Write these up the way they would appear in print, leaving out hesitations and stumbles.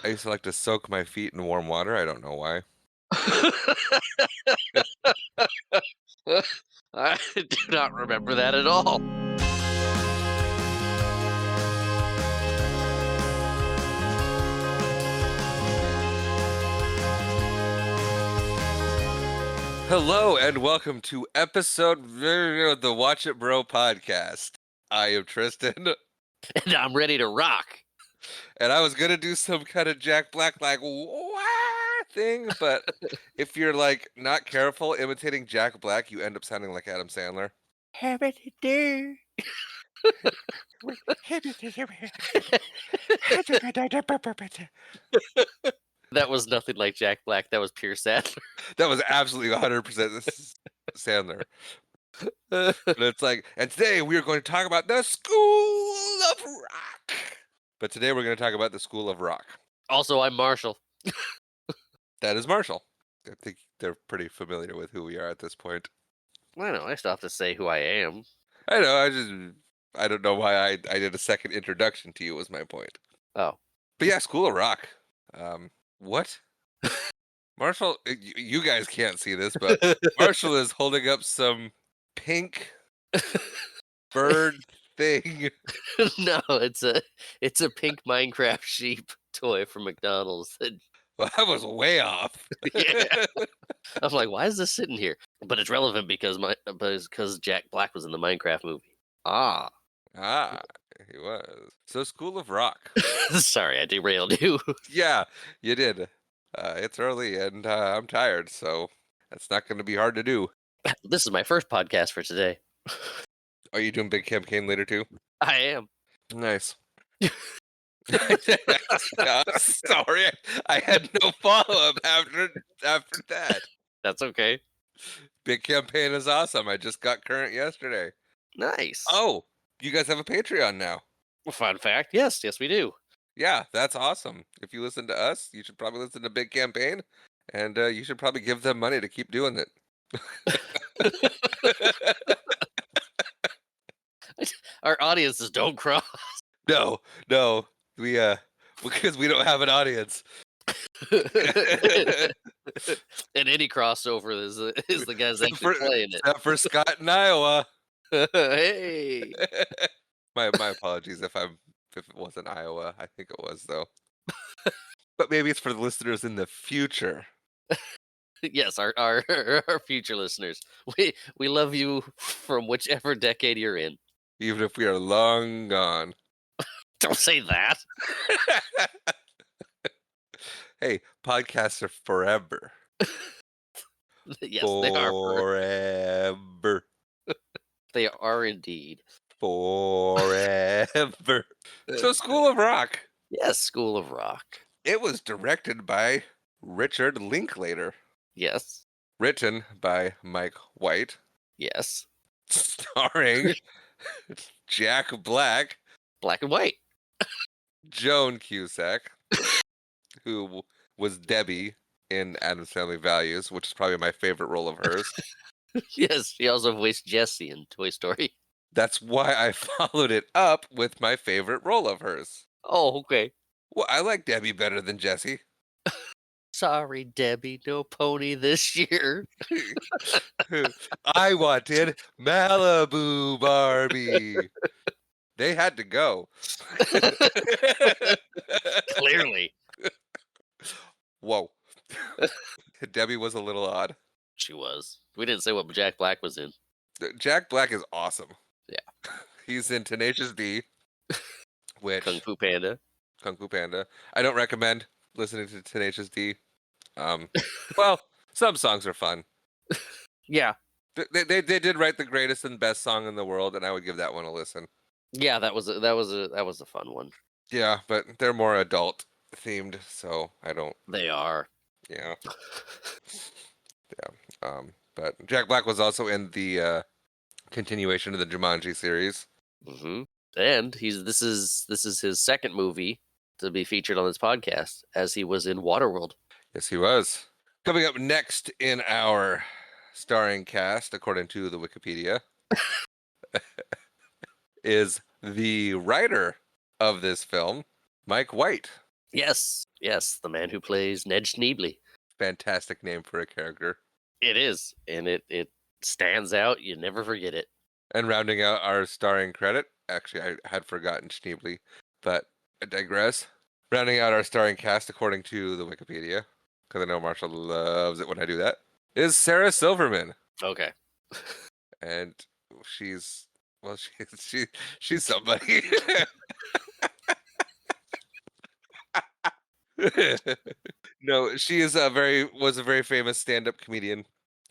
I used to like to soak my feet in warm water. I don't know why. I do not remember that at all. Hello and welcome to episode of the Watch It Bro podcast. I am Tristan, And I'm ready to rock. and I was gonna do some kind of Jack Black like wah thing, but if you're like not careful imitating Jack Black, you end up sounding like Adam Sandler. That was nothing like Jack Black. That was pure Sadler. That was absolutely 100% Sandler. But it's like, and today we are going to talk about the School of Rock. But today we're going to talk about the School of Rock. Also, I'm Marshall. That is Marshall. I think they're pretty familiar with who we are at this point. I know, I still have to say who I am. I know, I don't know why I did a second introduction to you was my point. Oh. But yeah, School of Rock. What? Marshall, you guys can't see this, but Marshall is holding up some pink bird thing. No, it's a pink Minecraft sheep toy from McDonald's. Well, I was way off. Yeah. I'm like, why is this sitting here? But it's relevant because Jack Black was in the Minecraft movie. Ah. He was. So School of Rock. Sorry, I derailed you. Yeah, you did. It's early and I'm tired, so that's not going to be hard to do. This is my first podcast for today. Are you doing big campaign later too? I am. Nice. Sorry, I had no follow-up after that. That's okay. Big campaign is awesome. I just got current yesterday. Nice. Oh, you guys have a Patreon now. Fun fact. Yes, we do. Yeah, that's awesome. If you listen to us, you should probably listen to Big Campaign, and you should probably give them money to keep doing it. Our audiences don't cross. No, we because we don't have an audience. And any crossover is the guys actually playing it. Except for Scott in Iowa. Hey. My apologies if it wasn't Iowa. I think it was though. But maybe it's for the listeners in the future. Yes, our future listeners. We love you from whichever decade you're in. Even if we are long gone. Don't say that. Hey, podcasts are forever. Yes, they are forever. They are indeed. Forever. So School of Rock. Yes, School of Rock. It was directed by Richard Linklater. Yes. Written by Mike White. Yes. Starring Jack Black. Black and white. Joan Cusack, who was Debbie in Addams Family Values, which is probably my favorite role of hers. Yes, she also voiced Jessie in Toy Story. That's why I followed it up with my favorite role of hers. Oh, okay. Well, I like Debbie better than Jessie. Sorry, Debbie, no pony this year. I wanted Malibu Barbie. They had to go. Clearly. Whoa. Debbie was a little odd. She was. We didn't say what Jack Black was in. Jack Black is awesome. Yeah. He's in Tenacious D, which Kung Fu Panda. I don't recommend listening to Tenacious D. Well, some songs are fun. Yeah. They did write the greatest and best song in the world, and I would give that one a listen. Yeah, that was a fun one. Yeah, but they're more adult themed, so I don't. They are. Yeah. Yeah. But Jack Black was also in the continuation of the Jumanji series. Mm-hmm. And this is his second movie to be featured on this podcast, as he was in Waterworld. Yes, he was. Coming up next in our starring cast, according to the Wikipedia, is the writer of this film, Mike White. Yes, yes, the man who plays Ned Schneebly. Fantastic name for a character. It is, and it stands out. You never forget it. And rounding out our starring credit, actually, I had forgotten Schneebly, but I digress. Rounding out our starring cast according to the Wikipedia, because I know Marshall loves it when I do that, is Sarah Silverman. Okay. And she's, well, she's somebody. No, she is was a very famous stand-up comedian.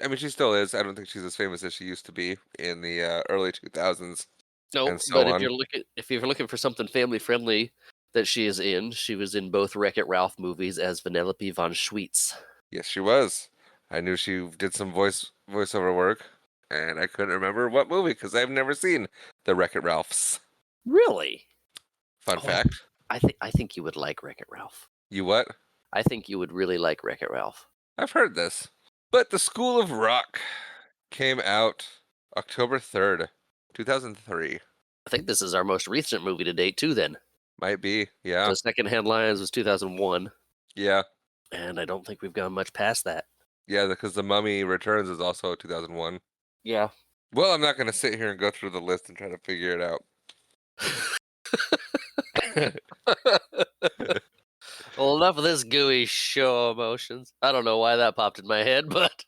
I mean, she still is. I don't think she's as famous as she used to be in the early 2000s No, and so but on. if you're looking for something family friendly that she is in, she was in both Wreck-It Ralph movies as Vanellope von Schweetz. Yes, she was. I knew she did some voiceover work, and I couldn't remember what movie because I've never seen the Wreck-It Ralphs. Really? Fun Oh, fact. I think you would like Wreck-It Ralph. You what? I think you would really like Wreck-It Ralph. I've heard this. But The School of Rock came out October 3rd, 2003. I think this is our most recent movie to date too. Then Might be. Yeah. the Secondhand Lions was 2001, Yeah. and I don't think we've gone much past that. Yeah, because The Mummy Returns is also 2001. Yeah. Well, I'm not going to sit here and go through the list and try to figure it out. Well, enough of this gooey show emotions. I don't know why that popped in my head, but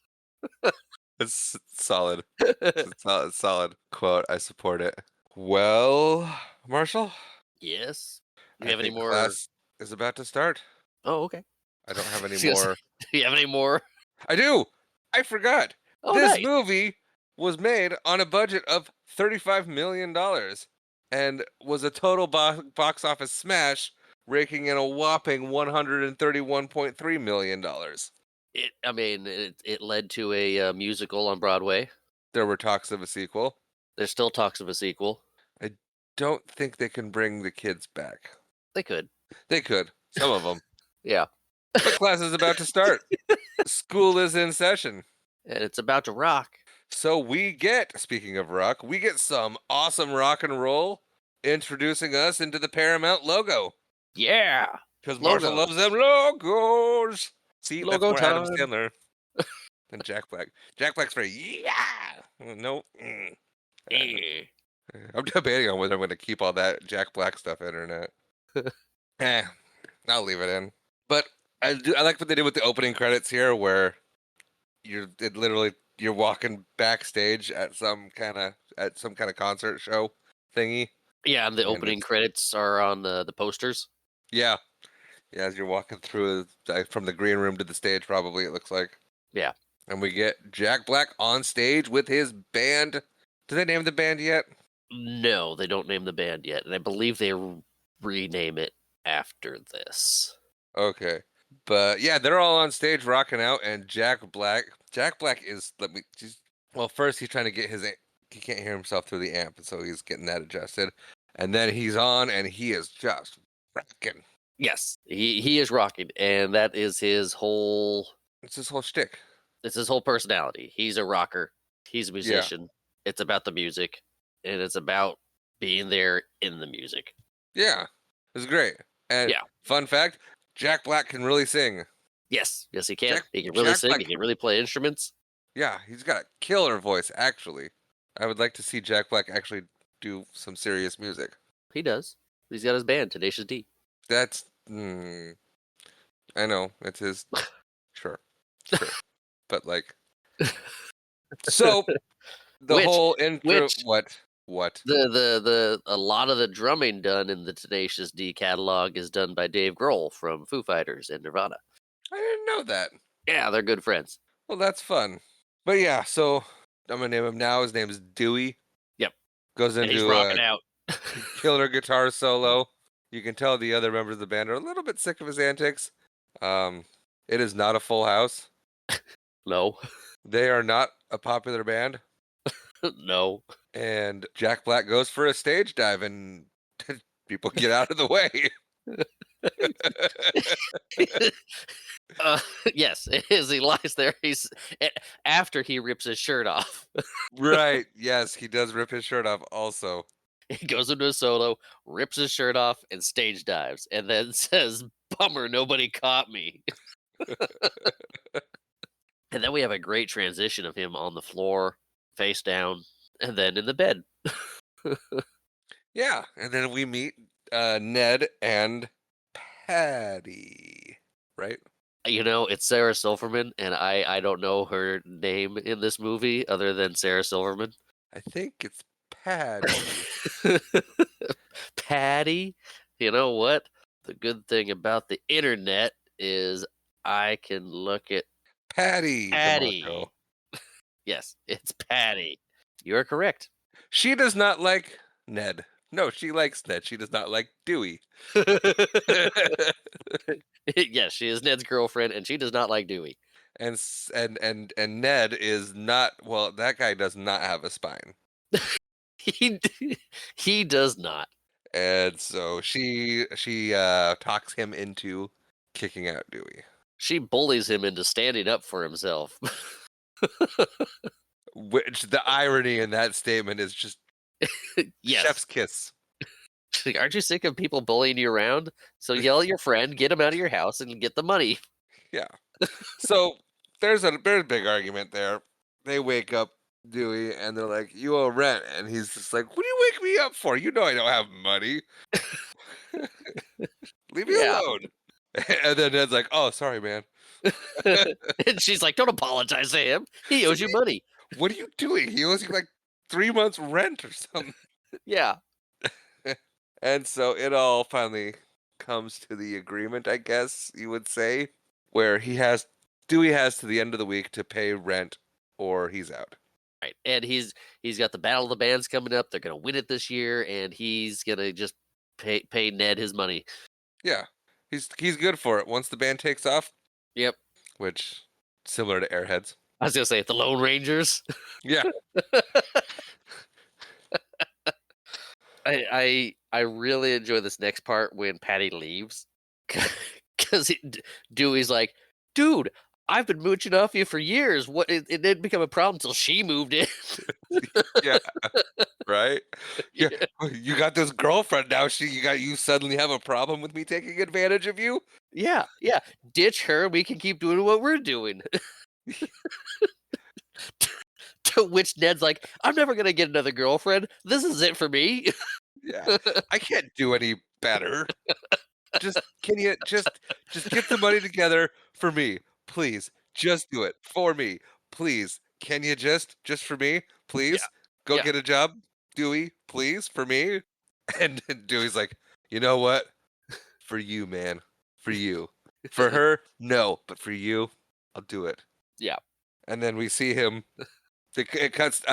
It's solid. It's a solid quote. I support it. Well, Marshall, yes. Do you I have any think more? class is about to start. Oh, okay. I don't have any She goes, more. do you have any more? I do. I forgot. Oh, This nice. movie was made on a budget of $35 million and was a total box office smash, raking in a whopping $131.3 million. It led to a musical on Broadway. There were talks of a sequel. There's still talks of a sequel. I don't think they can bring the kids back. They could. They could, some of them. Yeah. But class is about to start. School is in session. And it's about to rock. So speaking of rock, we get some awesome rock and roll introducing us into the Paramount logo. Yeah. Because Marshall loves them logos. See, Logo that's more Adam time. Sandler than Jack Black. Jack Black's very, yeah. No. Eh. I'm debating on whether I'm going to keep all that Jack Black stuff in or not. I'll leave it in. But I like what they did with the opening credits here, where you're walking backstage at some kind of concert show thingy. Yeah, and the And opening it's- credits are on the posters. Yeah, as you're walking through from the green room to the stage, probably it looks like. Yeah. And we get Jack Black on stage with his band. Did they name the band yet? No, they don't name the band yet, and I believe they rename it after this. Okay. But yeah, they're all on stage rocking out, and Jack Black is first he's trying to get he can't hear himself through the amp, and so he's getting that adjusted. And then he's on and he is just rocking. Yes, he is rocking, and that is his whole. It's his whole shtick. It's his whole personality. He's a rocker. He's a musician. It's about the music, and it's about being there in the music. Yeah. It's great. And Yeah. Fun fact, Jack Black can really sing. Yes, he can. He can really Jack sing. Black- He can really play instruments. Yeah, he's got a killer voice, actually. I would like to see Jack Black actually do some serious music. He does. He's got his band, Tenacious D. That's I know, it's his sure. But like so the Which- whole intro which- what? A lot of the drumming done in the Tenacious D catalog is done by Dave Grohl from Foo Fighters and Nirvana. I didn't know that. Yeah, they're good friends. Well, that's fun. But yeah, so I'm gonna name him now. His name is Dewey. Yep. Goes And he's into rocking a out. killer guitar solo. You can tell the other members of the band are a little bit sick of his antics. It is not a full house. No. They are not a popular band. No. And Jack Black goes for a stage dive and people get out of the way. Yes, as he lies there, after he rips his shirt off. Right. Yes, he does rip his shirt off also. He goes into a solo, rips his shirt off, and stage dives, and then says Bummer, nobody caught me. And then we have a great transition of him on the floor, face down, and then in the bed. Yeah, and then we meet Ned and Patty, right? It's Sarah Silverman, and I don't know her name in this movie other than Sarah Silverman. I think it's Patty. Patty, you know what? The good thing about the internet is I can look at Patty Patty. DeMarco. Yes, it's Patty. You're correct. She does not like Ned. No, she likes Ned. She does not like Dewey. Yes, she is Ned's girlfriend, and she does not like Dewey. And Ned is not, well, that guy does not have a spine. He he does not. And so she talks him into kicking out Dewey. She bullies him into standing up for himself. Which the irony in that statement is just Yes. chef's kiss. She's like, aren't you sick of people bullying you around? So yell at your friend, get him out of your house, and get the money. Yeah. So there's a big argument there. They wake up Dewey and they're like, "You owe rent," and he's just like, "What do you wake me up for? You know I don't have money. Leave me Yeah. alone." And then Ned's like, "Oh, sorry, man. And she's like, don't apologize to him. He owes you money. What are you doing? He owes you like 3 months rent or something." Yeah. And so it all finally comes to the agreement, I guess you would say, where Dewey has to the end of the week to pay rent or he's out. Right. And he's got the Battle of the Bands coming up. They're gonna win it this year, and he's gonna just pay Ned his money. Yeah. He's good for it. Once the band takes off, Yep. which similar to Airheads. I was gonna say the Lone Rangers. Yeah. I really enjoy this next part when Patty leaves, because Dewey's like, dude, I've been mooching off you for years. What it didn't become a problem until she moved in. Yeah. Right? Yeah. You got this girlfriend now. You suddenly have a problem with me taking advantage of you? Yeah. Ditch her. We can keep doing what we're doing. To which Ned's like, I'm never gonna get another girlfriend. This is it for me. Yeah. I can't do any better. Can you just get the money together for me, please? Just do it for me, please. Can you just for me, please? Go yeah. get a job, Dewey, please, for me. And Dewey's like, you know what? For you, man, for you. For her, no, but for you, I'll do it. Yeah. And then we see him. It cuts.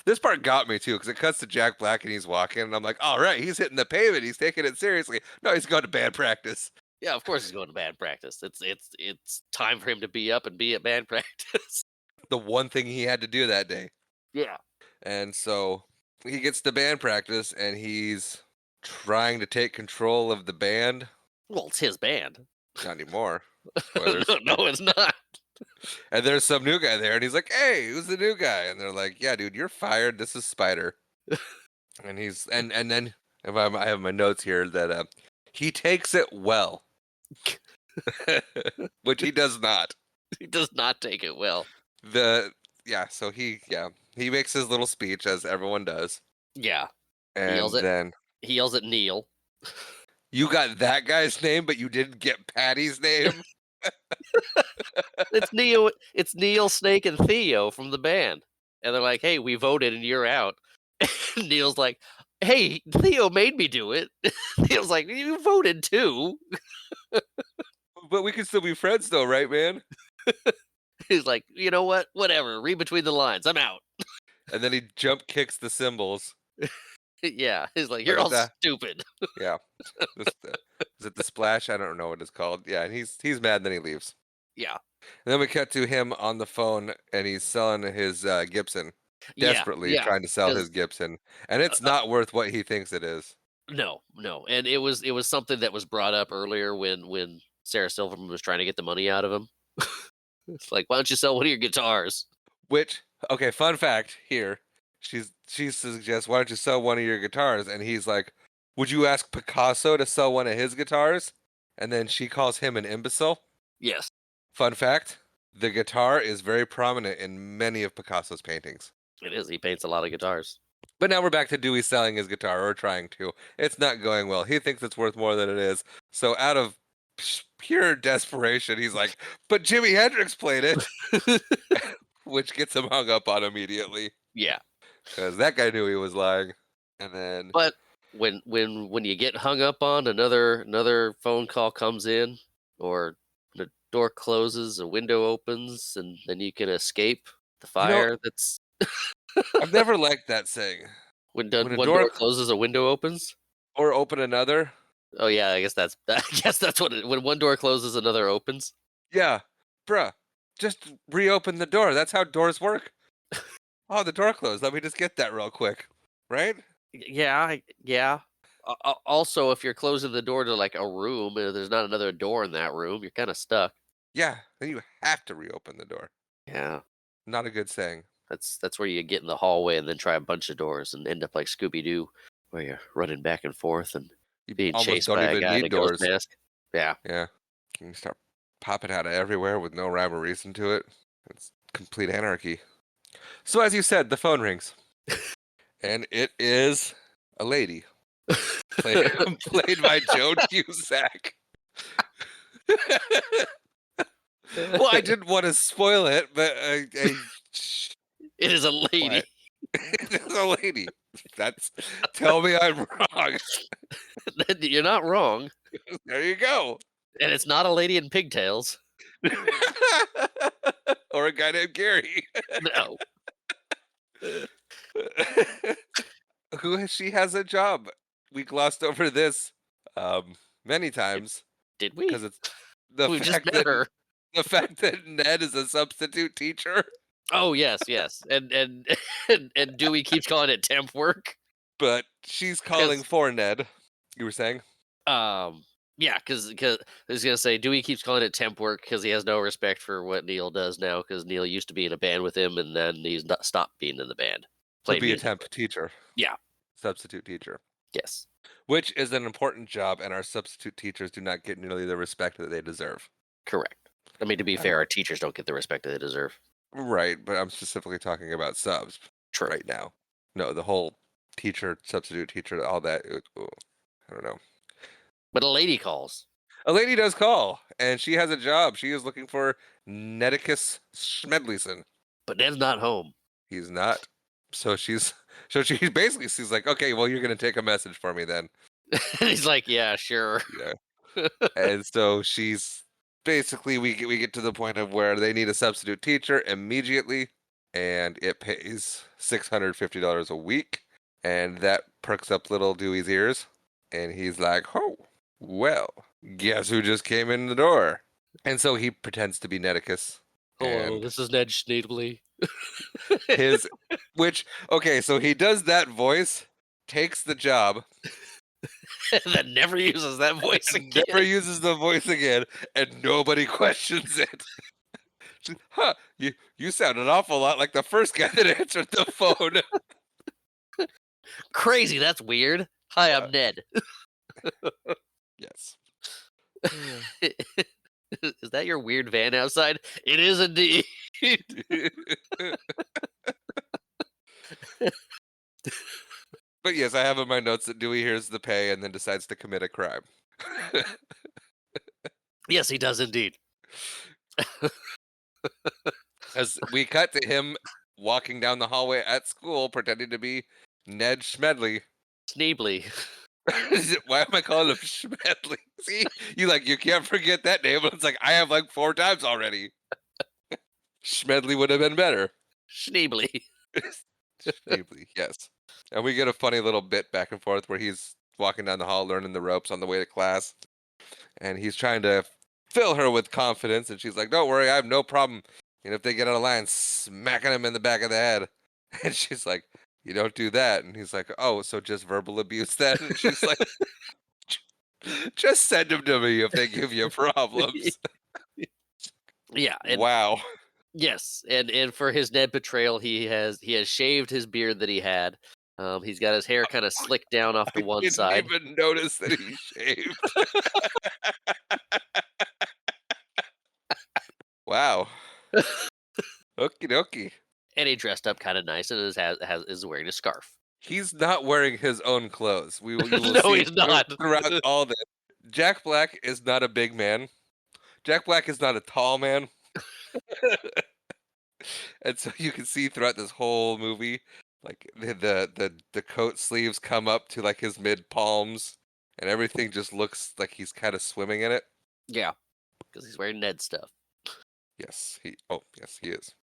This part got me too because it cuts to Jack Black and he's walking, and I'm like, all right, he's hitting the pavement. He's taking it seriously. No, he's going to band practice. Yeah, of course he's going to band practice. It's time for him to be up and be at band practice. The one thing he had to do that day. Yeah. And so he gets to band practice and he's trying to take control of the band. Well, it's his band. Not anymore. No, it's not. And there's some new guy there, and he's like, "Hey, who's the new guy?" And they're like, "Yeah, dude, you're fired. This is Spider." And he's and then if I have my notes here that he takes it well, which he does not. He does not take it well. So he makes his little speech as everyone does. Yeah. And then he yells at Neil. You got that guy's name, but you didn't get Patty's name. It's Neil, Snake, and Theo from the band. And they're like, hey, we voted and you're out. And Neil's like, hey, Theo made me do it. Theo's like, you voted too. But we can still be friends though, right, man? He's like, you know what? Whatever. Read between the lines. I'm out. And then he jump kicks the cymbals. Yeah. He's like, you're all stupid. Yeah. Is it the splash? I don't know what it's called. Yeah, and he's mad, and then he leaves. Yeah. And then we cut to him on the phone, and he's selling his Gibson. Desperately trying to sell his Gibson. And it's not worth what he thinks it is. No. And it was something that was brought up earlier when Sarah Silverman was trying to get the money out of him. It's like, why don't you sell one of your guitars? Which, okay, fun fact here. She suggests, why don't you sell one of your guitars? And he's like, would you ask Picasso to sell one of his guitars? and then she calls him an imbecile. Yes, Fun fact, the guitar is very prominent in many of Picasso's paintings. it is. He paints a lot of guitars. But now we're back to Dewey selling his guitar, or trying to. It's not going well. He thinks it's worth more than it is. So out of pure desperation, he's like, but Jimi Hendrix played it, which gets him hung up on immediately. Yeah, Because that guy knew he was lying. And then, but when you get hung up on, another phone call comes in, or the door closes, a window opens, and then you can escape the you know, fire. That's I've never liked that saying. When a one door door closes, a window opens. or open another, Oh yeah, I guess that's what when one door closes, another opens. yeah, bruh, just reopen the door. That's how doors work. Oh, the door closed. Let me just get that real quick. Right? Yeah, yeah. Also, if you're closing the door to like a room and there's not another door in that room, you're kind of stuck. Yeah, then you have to reopen the door. Yeah, Not a good saying. that's where you get in the hallway and then try a bunch of doors and end up like Scooby Doo, where you're running back and forth and You being almost chased don't by a even guy in need a ghost doors. mask. Yeah, Yeah. You can start popping out of everywhere with no rhyme or reason to it. It's complete anarchy. So as you said, the phone rings. And it is a lady. Played by Joan Cusack. Well, I didn't want to spoil it, but it is a lady. quiet. It's a lady. That's tell me I'm wrong. You're not wrong, There you go. and it's not a lady in pigtails. Or a guy named Gary. No, She has a job. We glossed over this many times did we? because it's the We just fact met that her. the fact that Ned is a substitute teacher. Oh yes, yes, and and Dewey keeps calling it temp work. But she's calling for Ned. You were saying? Yeah, because I was gonna say Dewey keeps calling it temp work because he has no respect for what Neil does now. Because Neil used to be in a band with him, and then he's not stopped being in the band, To playing be a music. temp teacher. Yeah. Substitute teacher. Yes. Which is an important job, and our substitute teachers do not get nearly the respect that they deserve. Correct. I mean, to be I fair, don't our teachers don't get the respect that they deserve. Right, but I'm specifically talking about subs True. right now. No, the whole teacher, substitute teacher, all that. I don't know. But a lady calls. A lady does call, and she has a job. She is looking for Nedicus Schmedleyson. But Ned's not home. He's not. So she's basically she's like, okay, well, you're gonna take a message for me then. And he's like, yeah, sure. Yeah. And so she's basically we get to the point of where they need a substitute teacher immediately, and it pays $650 a week, and that perks up little Dewey's ears, and he's like, oh, well, guess who just came in the door? And so he pretends to be Nedicus. Hello, And this is Ned Schneedley. his which okay, so he does that voice, takes the job, And then never uses that voice again. never uses the voice again, and nobody questions it. Huh, you sound an awful lot like the first guy that answered the phone. Crazy, that's weird. Hi, I'm Ned. Yes. Is that your weird van outside? It is indeed. But yes, I have in my notes that Dewey hears the pay and then decides to commit a crime. Yes, he does indeed. As we cut to him walking down the hallway at school pretending to be Ned Schmedley. Sneebly. Why am I calling him Schmedley? See, you can't forget that name. It's like I have like 4 times already. Schmedley would have been better. Schneebly. Schmedley, yes. And we get a funny little bit back and forth where he's walking down the hall learning the ropes on the way to class. And he's trying to fill her with confidence. And she's like, don't worry, I have no problem. And if they get out of line, smacking him in the back of the head. And she's like, you don't do that. And he's like, oh, so just verbal abuse then? And she's like, just send them to me if they give you problems. Yeah. And Wow. yes, and for his Ned betrayal, he has shaved his beard that he had. He's got his hair kind of slicked down off to I one didn't side. even notice that he shaved. Wow. Okie dokie. And he dressed up kind of nice and is wearing a scarf. He's not wearing his own clothes. You will No, see he's not. throughout all this. Jack Black is not a big man. Jack Black is not a tall man. And so you can see throughout this whole movie, like the coat sleeves come up to like his mid palms, and everything just looks like he's kind of swimming in it. Yeah, because he's wearing Ned stuff. Yes, he is.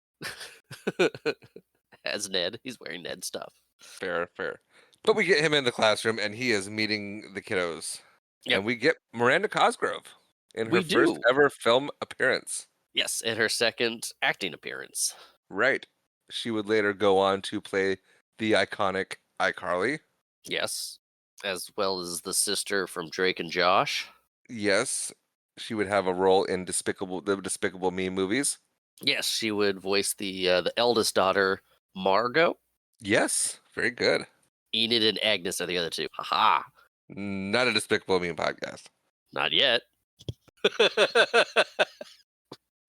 As Ned, he's wearing Ned stuff. Fair, fair. But we get him in the classroom, and he is meeting the kiddos, Yep, and we get Miranda Cosgrove in we her first do. ever film appearance. Yes, in her second acting appearance. Right. She would later go on to play the iconic iCarly. Yes, as well as the sister from Drake and Josh. Yes, she would have a role in the Despicable Me movies. Yes, she would voice the eldest daughter, Margot. Yes, very good. Enid and Agnes are the other two. Haha. Not a Despicable Me podcast. Not yet.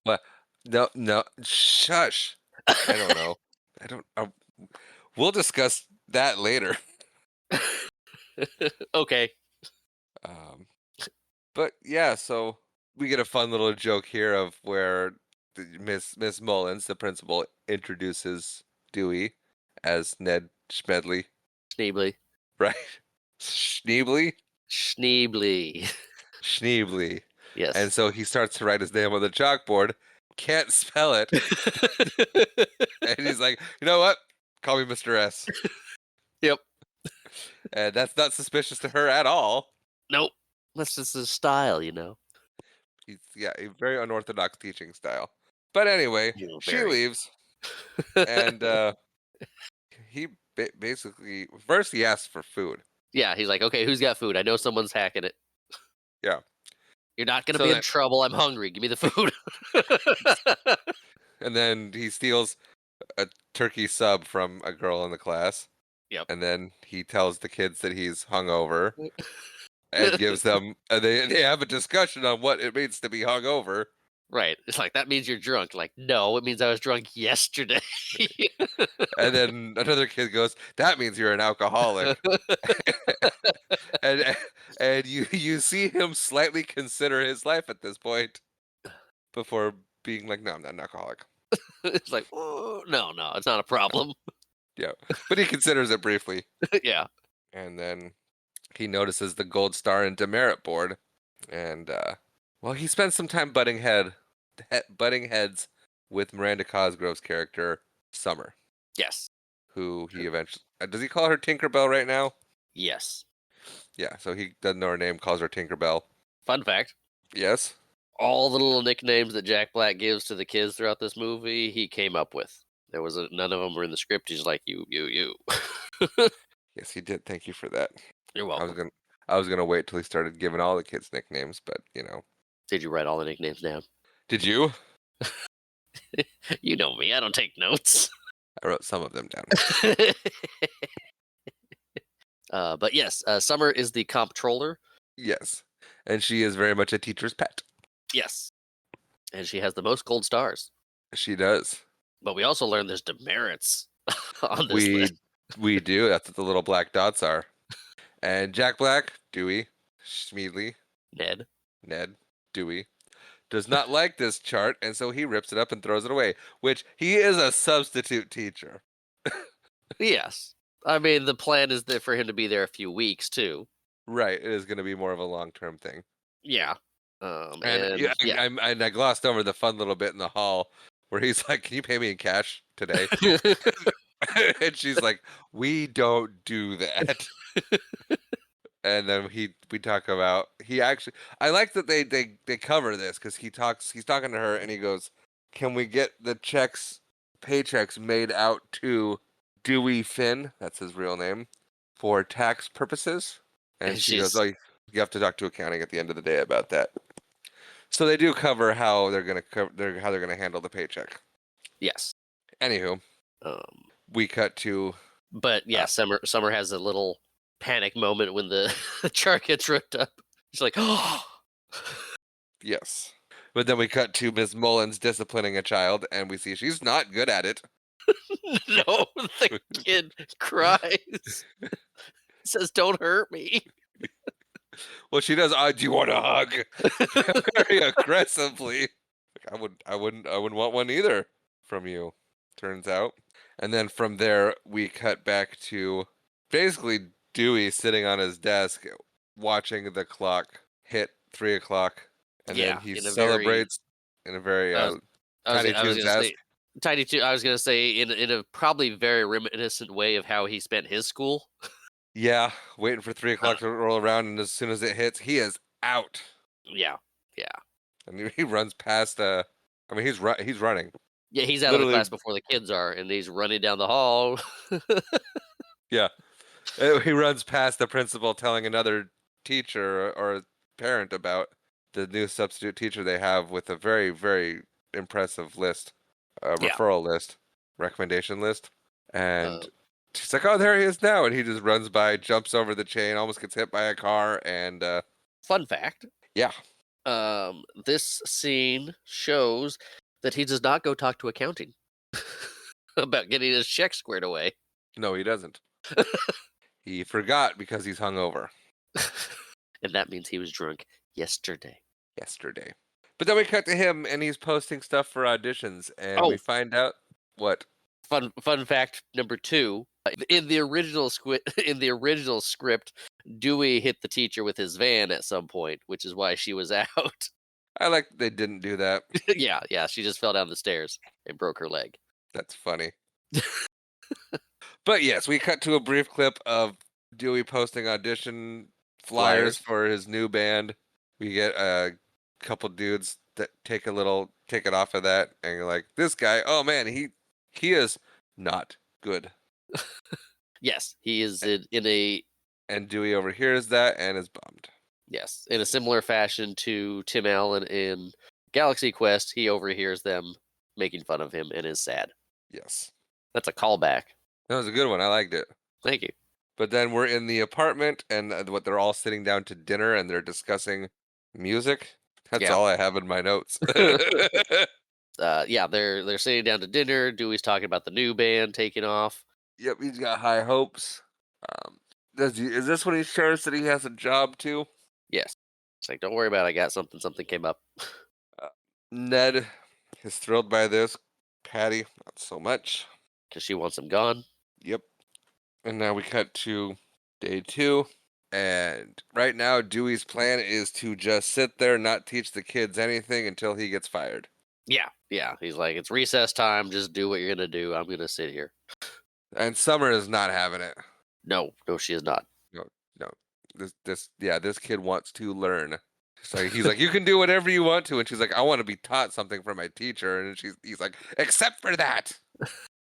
But no, shush. I don't know. I don't. We'll discuss that later. Okay. But yeah, so we get a fun little joke here of where Miss Mullins, the principal, introduces Dewey as Ned Schmedley, Schneebly. right? Schneebly, Schneebly. Schneebly, Yes. and so he starts to write his name on the chalkboard. Can't spell it, and he's like, "You know what? Call me Mr. S." Yep. And that's not suspicious to her at all. Nope. That's just his style, you know. He's a very unorthodox teaching style. But anyway, she leaves, and he basically first he asks for food. Yeah, he's like, okay, who's got food? I know someone's hacking it. Yeah. You're not gonna So be in then, trouble. I'm hungry. Give me the food. and then he steals a turkey sub from a girl in the class. Yep. And then he tells the kids that he's hungover, and gives them. They have a discussion on what it means to be hungover. Right. It's like, that means you're drunk. Like, no, it means I was drunk yesterday. And then another kid goes, "That means you're an alcoholic." and and you see him slightly consider his life at this point before being like, "No, I'm not an alcoholic." It's like, oh, no, it's not a problem. Yeah, but he considers it briefly, Yeah. and then he notices the gold star and demerit board, and well, he spends some time butting heads with Miranda Cosgrove's character Summer, Yes. who he eventually does he call her Tinkerbell right now? Yes. Yeah, so he doesn't know her name, calls her Tinkerbell. Fun fact. Yes. All the little nicknames that Jack Black gives to the kids throughout this movie, he came up with. None of them were in the script. He's like, you. Yes, he did. Thank you for that. You're welcome. I was gonna wait till he started giving all the kids nicknames, but Did you write all the nicknames down? Did you? You know me. I don't take notes. I wrote some of them down. But yes, Summer is the comptroller. Yes, and she is very much a teacher's pet. Yes. And she has the most gold stars. She does. But we also learned there's demerits on this list. We do. That's what the little black dots are. And Jack Black, Dewey, Schmeedley, Ned, Dewey, does not like this chart, and so he rips it up and throws it away, which he is a substitute teacher. Yes. I mean, the plan is for him to be there a few weeks, too. Right. It is going to be more of a long-term thing. Yeah. I glossed over the fun little bit in the hall where he's like, "Can you pay me in cash today?" And she's like, "We don't do that." And then we talk about I like that they cover this because he's talking to her and he goes, "Can we get the paychecks made out to Dewey Finn, that's his real name, for tax purposes?" And she goes, "Oh, you have to talk to accounting at the end of the day about that." So they do cover how they're gonna handle the paycheck. Yes. Anywho, we cut to But yeah, Uh, Summer has a little panic moment when the the chart gets ripped up. She's like, "Oh." yes. But then we cut to Miss Mullins disciplining a child, and we see she's not good at it. No, the kid cries. Says, "Don't hurt me." Well, she does. Do you want a hug? Very aggressively. I wouldn't want one either from you. Turns out, and then from there we cut back to basically Dewey sitting on his desk, watching the clock hit 3 o'clock, and then Yeah, he in a very celebrates in a very I was Tiny I was Toons gonna esque. say Tiny Toon. I was gonna say in a probably very reminiscent way of how he spent his school. Yeah, waiting for three Uh, o'clock to roll around, and as soon as it hits, he is out, yeah, yeah, and he runs past. I mean, he's running. yeah. He's out of the Literally, class before the kids are, and he's running down the hall. yeah. He runs past the principal telling another teacher or parent about the new substitute teacher they have with a very, very impressive list, Yeah. referral list, recommendation list. Uh, And she's like, oh, there he is now. And he just runs by, jumps over the chain, almost gets hit by a car. And Fun fact: yeah, this scene shows that he does not go talk to accounting about getting his check squared away. no, he doesn't. He forgot because he's hungover And that means he was drunk yesterday. yesterday. But then we cut to him and he's posting stuff for auditions. And we Oh, find out what? fun fact number 2. In the original in the original script, Dewey hit the teacher with his van at some point, which is why she was out. I like that they didn't do that. Yeah, she just fell down the stairs and broke her leg. That's funny. But yes, we cut to a brief clip of Dewey posting audition flyers Flyers. for his new band. We get a couple dudes that take it off of that, and you're like, this guy, oh man, he is not good. Yes, he is in a And Dewey overhears that and is bummed. yes, in a similar fashion to Tim Allen in Galaxy Quest, he overhears them making fun of him and is sad. Yes, That's a callback. that was a good one. I liked it. Thank you. But then we're in the apartment, and what they're all sitting down to dinner, and they're discussing music. That's Yeah. all I have in my notes. Yeah, they're sitting down to dinner. Dewey's talking about the new band taking off. Yep, he's got high hopes. Is this when he shares that he has a job too? Yes. It's like, don't worry about it. I got something. Something came up. Uh, Ned is thrilled by this. Patty, not so much. Because she wants him gone. Yep. And now we cut to day 2. And right now, Dewey's plan is to just sit there, not teach the kids anything until he gets fired. Yeah. He's like, it's recess time. Just do what you're going to do. I'm going to sit here. And Summer is not having it. No, she is not. No, no. This kid wants to learn. So he's like, you can do whatever you want to, and she's like, I want to be taught something from my teacher, and he's like, except for that.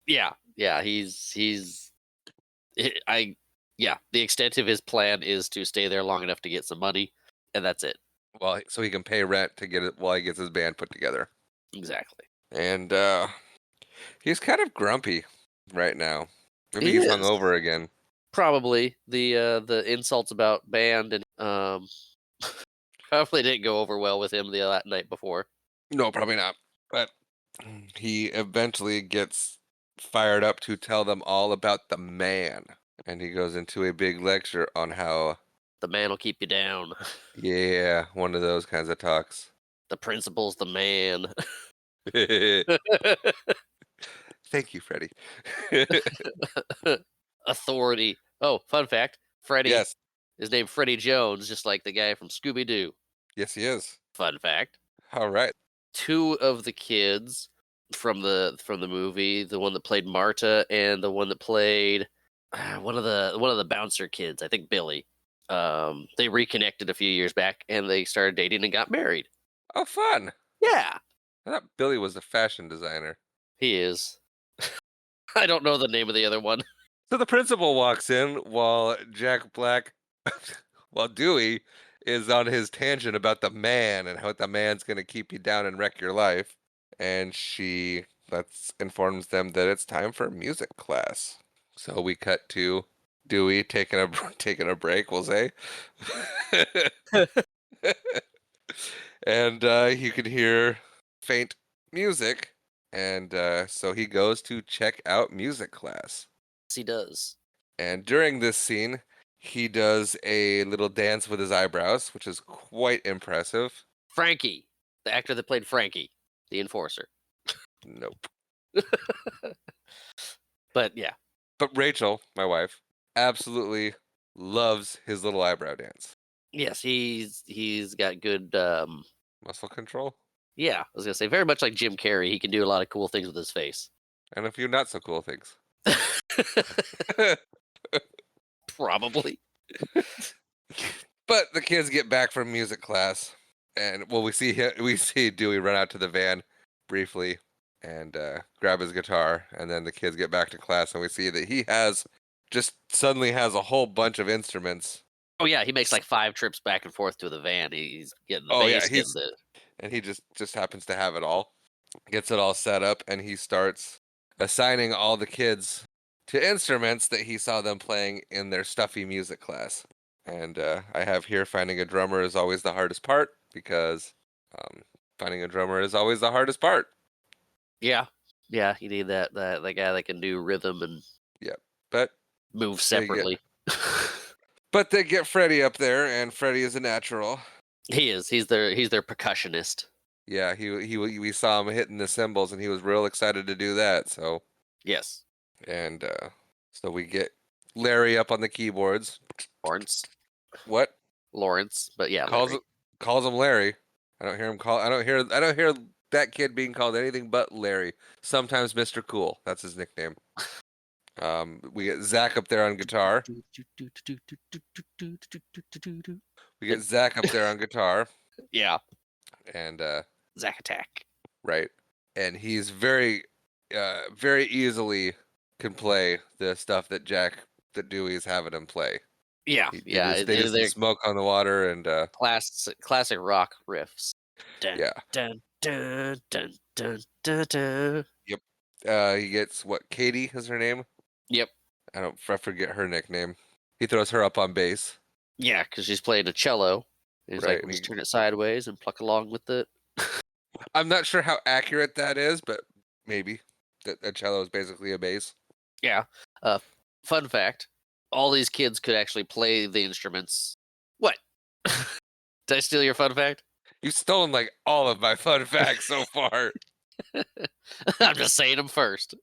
Yeah. The extent of his plan is to stay there long enough to get some money, and that's it. Well, so he can pay rent to get it while he gets his band put together. Exactly. And he's kind of grumpy right now. Maybe He he's is. hungover again. Probably the insults about band and probably didn't go over well with him the night before. No, probably not. But he eventually gets fired up to tell them all about the man. And he goes into a big lecture on how, The man will keep you down. yeah, one of those kinds of talks. The principal's the man. Thank you, Freddie. Authority. Oh, fun fact. Freddie Yes. is named Freddie Jones, just like the guy from Scooby Doo. Yes, he is. Fun fact. All right. 2 of the kids from the movie, the one that played Marta and the one that played one of the bouncer kids, I think Billy. They reconnected a few years back and they started dating and got married. Oh, fun. Yeah, I thought Billy was a fashion designer. he is. I don't know the name of the other one. So the principal walks in while Jack Black, while Dewey is on his tangent about the man and how the man's going to keep you down and wreck your life. And she informs them that it's time for music class. So we cut to Dewey taking a taking a break, we'll say. And you can hear faint music, and so he goes to check out music class. Yes, he does. And during this scene, he does a little dance with his eyebrows, which is quite impressive. Frankie, the actor that played Frankie, the enforcer. Nope. But yeah, But Rachel, my wife, absolutely loves his little eyebrow dance. yes, he's got good. Muscle control, Yeah, I was gonna say very much like Jim Carrey. He can do a lot of cool things with his face. and a few not so cool things. Probably. But the kids get back from music class, and well, we see Dewey run out to the van briefly and grab his guitar, and then the kids get back to class, and we see that he suddenly has a whole bunch of instruments. Oh yeah, he makes like 5 trips back and forth to the van. He's getting the Oh yeah, bass, getting the. and he just happens to have it all, gets it all set up, and he starts assigning all the kids to instruments that he saw them playing in their stuffy music class. And I have here finding a drummer is always the hardest part because finding a drummer is always the hardest part. Yeah, yeah, you need that the guy that can do rhythm and Yep. But move they get, separately. but they get Freddie up there, and Freddie is a natural. He is. He's their percussionist. Yeah, we saw him hitting the cymbals, and he was real excited to do that. So Yes, and so we get Larry up on the keyboards. Lawrence. What? Lawrence, but yeah, calls Larry. calls him Larry. I don't hear him call. I don't hear that kid being called anything but Larry. Sometimes Mr. Cool. That's his nickname. We get Zach up there on guitar. We get Zach up there on guitar, Yeah, and Zack Attack. right, and he's very easily can play the stuff that Dewey's having him play. Yeah, yeah. They just They're smoke on the water, and classic rock riffs. Dun, yeah. dun, dun, dun, dun, dun, dun. Yep. He gets what? Katie is her name. Yep. I forget her nickname. He throws her up on bass. Yeah, because she's playing a cello. And he's Right, like, and let's turn it sideways and pluck along with it. I'm not sure how accurate that is, but maybe that a cello is basically a bass. Yeah. Fun fact: all these kids could actually play the instruments. What? Did I steal your fun fact? You've stolen like all of my fun facts so far. I'm just saying them first.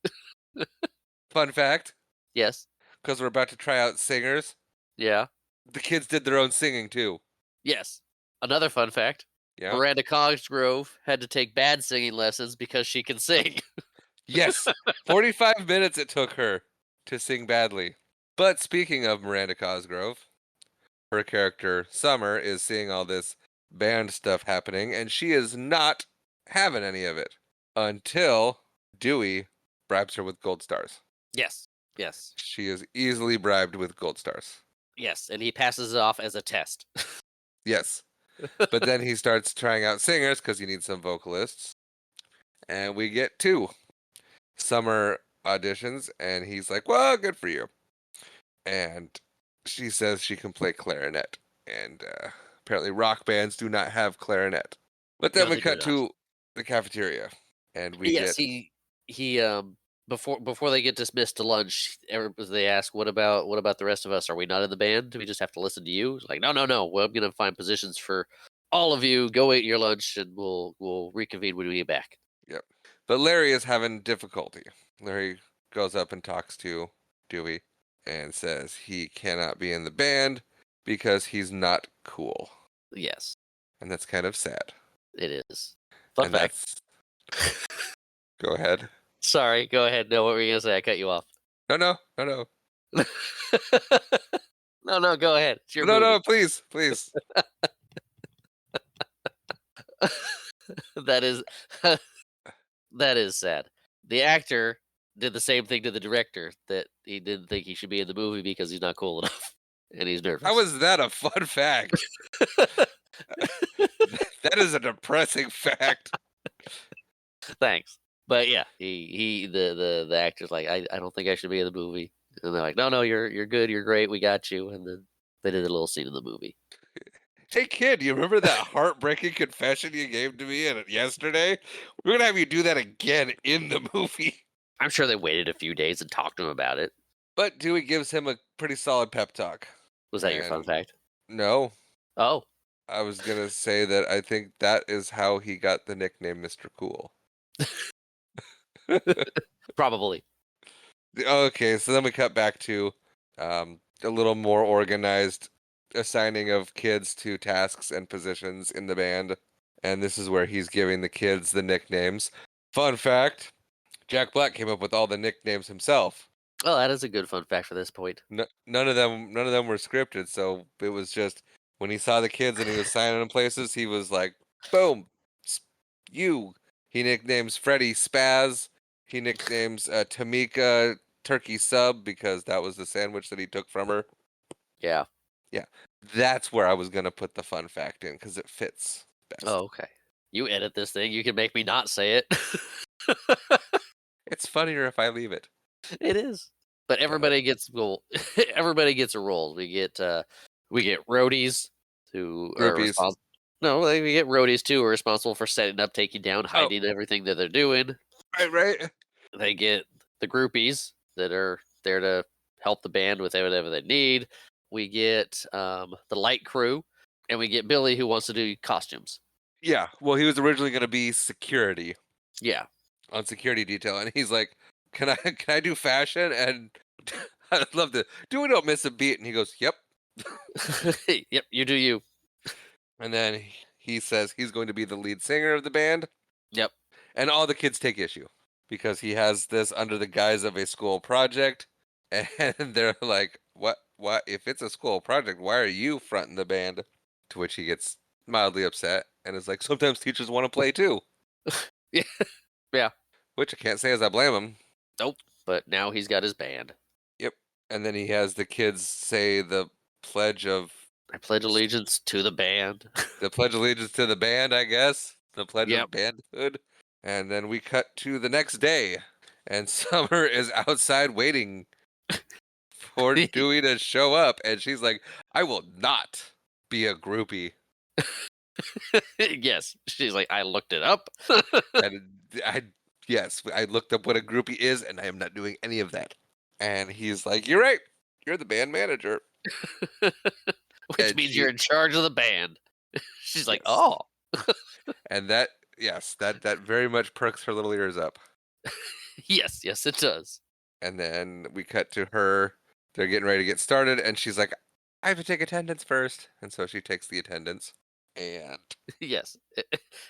Fun fact, Yes. because we're about to try out singers. Yeah. The kids did their own singing too. Yes. Another fun fact: Yeah. Miranda Cosgrove had to take bad singing lessons because she can sing. Yes. 45 minutes it took her to sing badly. But speaking of Miranda Cosgrove, her character Summer is seeing all this band stuff happening, and she is not having any of it until Dewey bribes her with gold stars. Yes. Yes. She is easily bribed with gold stars. Yes. And he passes it off as a test. Yes. But then he starts trying out singers because he needs some vocalists. And we get 2 summer auditions, and he's like, well, good for you. And she says she can play clarinet. And apparently rock bands do not have clarinet. But then No, we they do cut not. to the cafeteria, and we Yes, get he before they get dismissed to lunch, they ask, what about the rest of us? Are we not in the band? Do we just have to listen to you? It's like, no. Well, I'm gonna find positions for all of you. Go eat your lunch, and we'll reconvene when we get back. Yep. But Larry is having difficulty. Larry goes up and talks to Dewey and says he cannot be in the band because he's not cool. Yes, And that's kind of sad. it is. Fun And fact. Go ahead. Sorry, go ahead. No, what were you gonna say? I cut you off. No. No, go ahead. It's your No, movie. please. That is that is sad. The actor did the same thing to the director, that he didn't think he should be in the movie because he's not cool enough, and he's nervous. How is that a fun fact? That is a depressing fact. Thanks, but yeah, the actor's like, I don't think I should be in the movie. And they're like, no, you're good, you're great, we got you. And then they did a little scene in the movie. Hey kid, you remember that heartbreaking confession you gave to me yesterday? We're gonna have you do that again in the movie. I'm sure they waited a few days and talked to him about it. But Dewey gives him a pretty solid pep talk. Was that your fun And fact? no, Oh, I was gonna say that I think that is how he got the nickname Mr. Cool. probably. Okay, so then we cut back to a little more organized assigning of kids to tasks and positions in the band. And this is where he's giving the kids the nicknames. Fun fact, Jack Black came up with all the nicknames himself. Oh, that is a good fun fact for this point. None of them were scripted, so it was just when he saw the kids and he was signing them places, he was like, boom, you. He nicknames Freddie Spaz. He nicknames Tamika Turkey Sub because that was the sandwich that he took from her. Yeah. Yeah, that's where I was gonna put the fun fact in because it fits best. Oh, okay. You edit this thing, you can make me not say it. It's funnier if I leave it. It is. But everybody gets everybody gets a role. We get roadies who are Groupies. responsible. No, we get roadies too who are responsible for setting up, taking down, hiding everything that they're doing. Right. They get the groupies that are there to help the band with whatever they need. We get the light crew, and we get Billy who wants to do costumes. Yeah, well, he was originally gonna be security Yeah. on security detail, and he's like, "Can I do fashion?" And I'd love to. Do we don't miss a beat? And he goes, "Yep." Yep, you do you. And then he says he's going to be the lead singer of the band. Yep. And all the kids take issue because he has this under the guise of a school project. And they're like, what? If it's a school project, why are you fronting the band? To which he gets mildly upset and is like, sometimes teachers want to play too. Yeah. Which I can't say as I blame him. Nope. But now he's got his band. Yep. And then he has the kids say the pledge of I pledge allegiance to the band. the pledge allegiance to the band, I guess. The pledge Yep. of bandhood. And then we cut to the next day, and Summer is outside waiting for Dewey to show up, and she's like, "I will not be a groupie." Yes, she's like, I looked it up. And I looked up what a groupie is, and I am not doing any of that. And he's like, "You're right. You're the band manager." Which And means you're in charge of the band. She's like, oh. And that very much perks her little ears up. Yes, it does. And then we cut to her. They're getting ready to get started, and she's like, "I have to take attendance first." And so she takes the attendance. And Yes.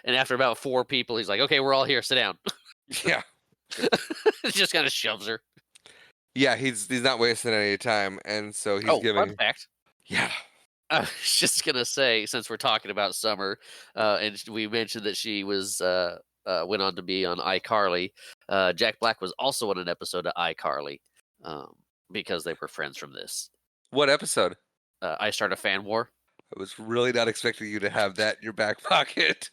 And after about 4 people, he's like, okay, we're all here. Sit down. yeah. Just kind of shoves her. Yeah, he's not wasting any time. And so he's giving. Fun fact. Yeah. I was just going to say, since we're talking about Summer, and we mentioned that she was went on to be on iCarly, Jack Black was also on an episode of iCarly because they were friends from this. What episode? I Start a Fan War. I was really not expecting you to have that in your back pocket.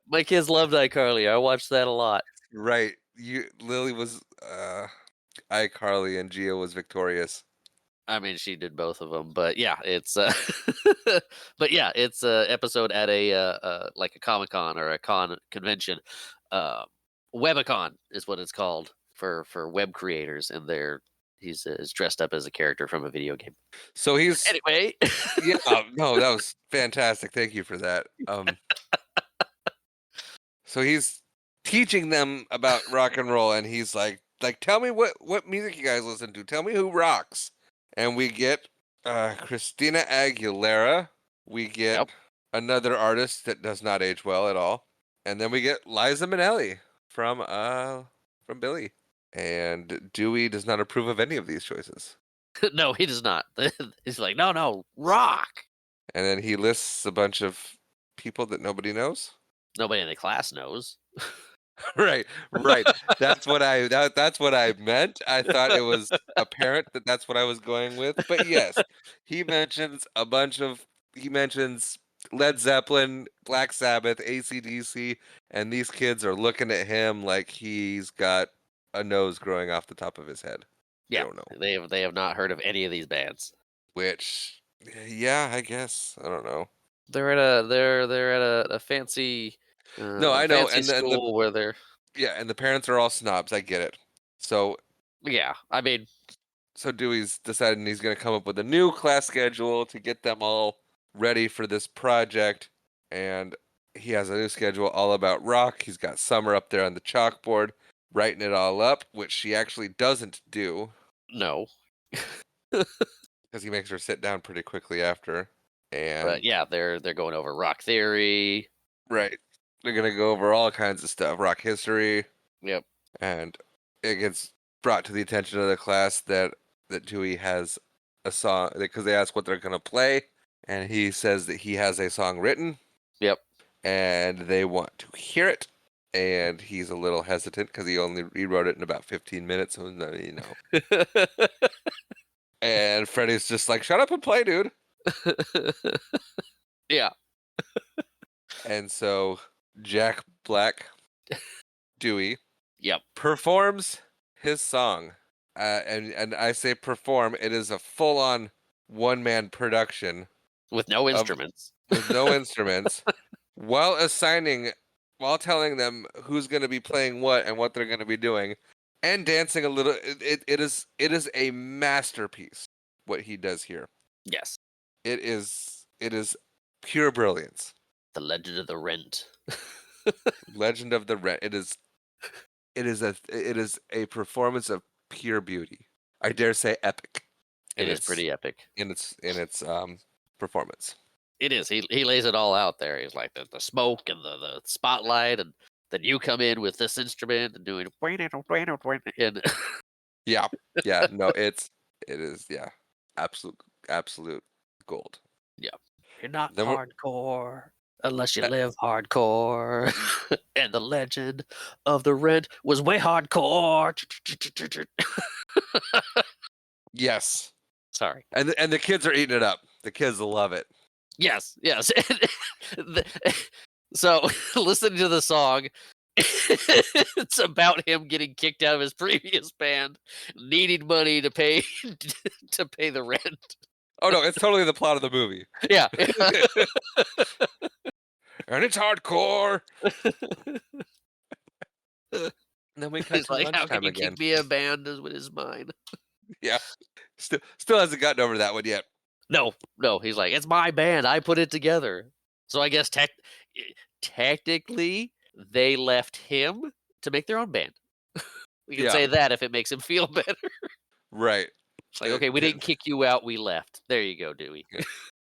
My kids loved iCarly. I watched that a lot. Right. Lily was iCarly and Gia was Victorious. I mean, she did both of them, but yeah, it's but yeah, it's a episode at a like a Comic-Con or a convention. Webicon is what it's called for web creators, and he's is dressed up as a character from a video game. So he's Anyway, yeah, no, that was fantastic. Thank you for that. So he's teaching them about rock and roll, and he's like, tell me what music you guys listen to. Tell me who rocks. And we get Christina Aguilera. We get another artist that does not age well at all. And then we get Liza Minnelli from Billy. And Dewey does not approve of any of these choices. No, he does not. He's like, no, rock. And then he lists a bunch of people that nobody knows. Nobody in the class knows. Right. That's what I meant. I thought it was apparent that that's what I was going with. But yes, he mentions Led Zeppelin, Black Sabbath, AC/DC, and these kids are looking at him like he's got a nose growing off the top of his head. They Yeah, don't know. they have not heard of any of these bands. Which, yeah, I guess I don't know. They're at a fancy No, I know, fancy and the school where they're yeah, and the parents are all snobs. I get it. So yeah. I mean, so Dewey's deciding he's going to come up with a new class schedule to get them all ready for this project, and he has a new schedule all about rock. He's got Summer up there on the chalkboard writing it all up, which she actually doesn't do no, because he makes her sit down pretty quickly after. And but yeah, they're going over rock theory. right, they're going to go over all kinds of stuff, rock history, Yep. and it gets brought to the attention of the class that Dewey has a song because they ask what they're going to play, and he says that he has a song written. Yep. And they want to hear it, and he's a little hesitant because he only rewrote it in about 15 minutes, so you know. And Freddie's just like, "Shut up and play, dude." Yeah. And so Jack Black, Dewey, Yep. performs his song, and I say perform. It is a full-on one-man production With no instruments. with no instruments, while telling them who's going to be playing what and what they're going to be doing, and dancing a little. It is a masterpiece what he does here. Yes. It is pure brilliance. The Legend of the Rent. Legend of the Red. It is a performance of pure beauty. I dare say epic. It is pretty epic. in its performance. It is. He lays it all out there. He's like the smoke and the spotlight, and then you come in with this instrument and doing and Yeah. No, it is absolute gold. yeah. You're not Then we're- hardcore unless you Uh, live hardcore. And the Legend of the Rent was way hardcore. Yes. Sorry. And the kids are eating it up. The kids love it. Yes. So listening to the song, it's about him getting kicked out of his previous band, needing money to pay to pay the rent. Oh no, it's totally the plot of the movie. Yeah. And it's hardcore. And then we cut He's to like, how can lunchtime you again. kick me a band as what is mine? Yeah. Still hasn't gotten over that one yet. No. He's like, it's my band. I put it together. So I guess technically they left him to make their own band. We can Yeah. say that if it makes him feel better. Right. It's like, okay, we didn't kick you out. We left. There you go, Dewey.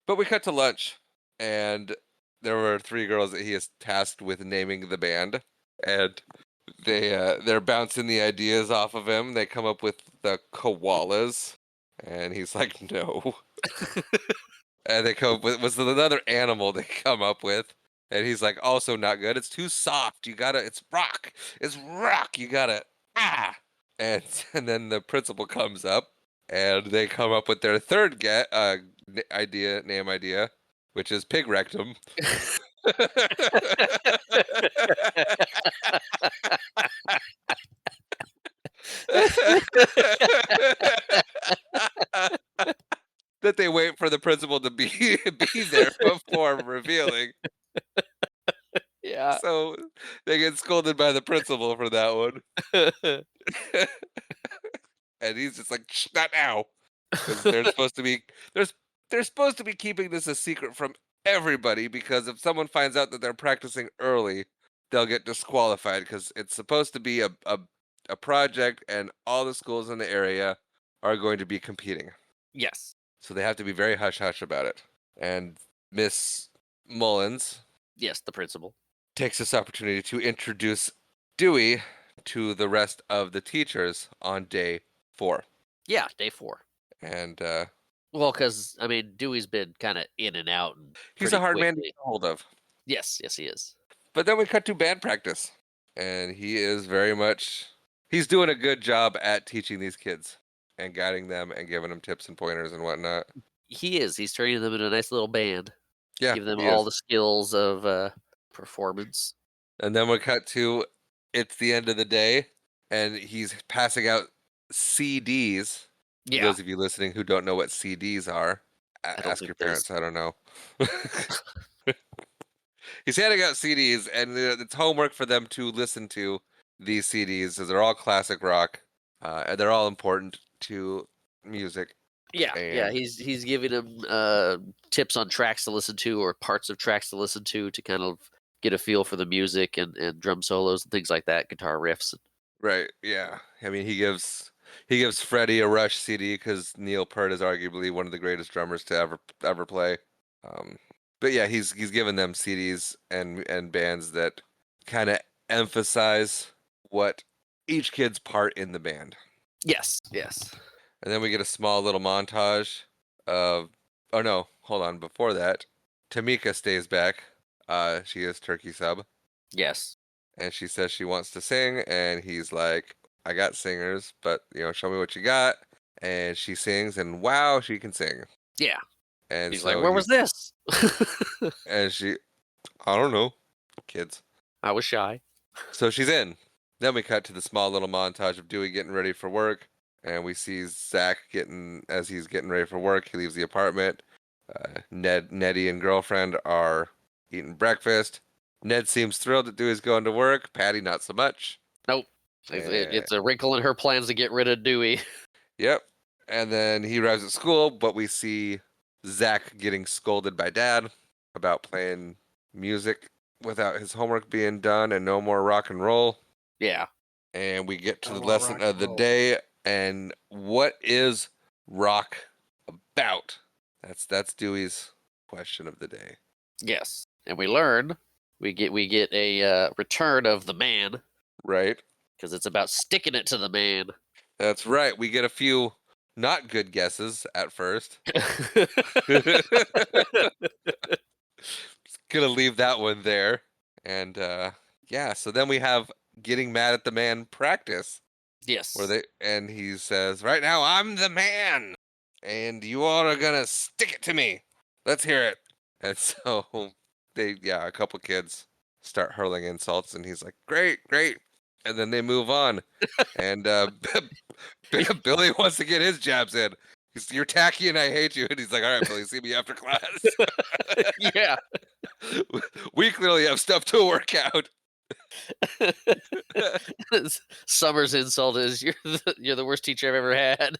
But we cut to lunch, and there were 3 girls that he is tasked with naming the band, and they're bouncing the ideas off of him. They come up with the koalas, and he's like, no. And they come up with was another animal they come up with, and he's like, also not good. It's too soft. It's rock. It's rock. You gotta and then the principal comes up, and they come up with their third name idea, which is pig rectum. That they wait for the principal to be there before revealing. Yeah. So they get scolded by the principal for that one. And he's just like, "Shh, not now," because they're supposed to be they're supposed to be keeping this a secret from everybody, because if someone finds out that they're practicing early, they'll get disqualified, because it's supposed to be a project, and all the schools in the area are going to be competing. Yes. So they have to be very hush hush about it. And Miss Mullins Yes, the principal. takes this opportunity to introduce Dewey to the rest of the teachers on day 4. Yeah, day 4. And Well, because I mean, Dewey's been kind of in and out. And he's a pretty hard man to quickly. get a hold of. Yes, he is. But then we cut to band practice. And he is he's doing a good job at teaching these kids and guiding them and giving them tips and pointers and whatnot. He is. He's turning them into a nice little band. Yeah, Give them he all is. the skills of performance. And then we cut to it's the end of the day, and he's passing out CDs. For Yeah, those of you listening who don't know what CDs are, I don't ask think your there's. parents. I don't know. He's handing out CDs, and it's homework for them to listen to these CDs, as they're all classic rock, and they're all important to music. Yeah. And He's giving them tips on tracks to listen to or parts of tracks to listen to kind of get a feel for the music and drum solos and things like that, guitar riffs. right, yeah. I mean, he gives Freddie a Rush CD because Neil Peart is arguably one of the greatest drummers to ever play. Um, but yeah, he's given them CDs and bands that kind of emphasize what each kid's part in the band. Yes, yes, And then we get a small little montage of, oh no, hold on, before that, Tamika stays back. She is Turkey Sub, yes, and she says she wants to sing, and he's like, I got singers, but show me what you got. And she sings, and wow, she can sing. yeah. And He's like, so "Where was this?" and she, I don't know, kids. I was shy. So she's in. Then we cut to the small little montage of Dewey getting ready for work, and we see Zach as he's getting ready for work. He leaves the apartment. Nettie and girlfriend are eating breakfast. Ned seems thrilled that Dewey's going to work. Patty not so much. Nope. Eh, It's a wrinkle in her plans to get rid of Dewey. yep. And then he arrives at school, but we see Zach getting scolded by Dad about playing music without his homework being done and no more rock and roll. Yeah. And we get to No the more lesson rock of and the roll. day. And what is rock about? That's Dewey's question of the day. Yes, and we learn we get a return of the man Right? because it's about sticking it to the man. That's right. We get a few not good guesses at first. Gonna leave that one there. And yeah, so then we have getting mad at the man practice, where Yes. he says, right now I'm the man, and you all are gonna stick it to me. Let's hear it. And so a couple kids start hurling insults, and he's like, great, great. And then they move on. And Billy wants to get his jabs in. You're tacky and I hate you. And he's like, all right, Billy, see me after class. Yeah. We clearly have stuff to work out. Summer's insult is you're the worst teacher I've ever had.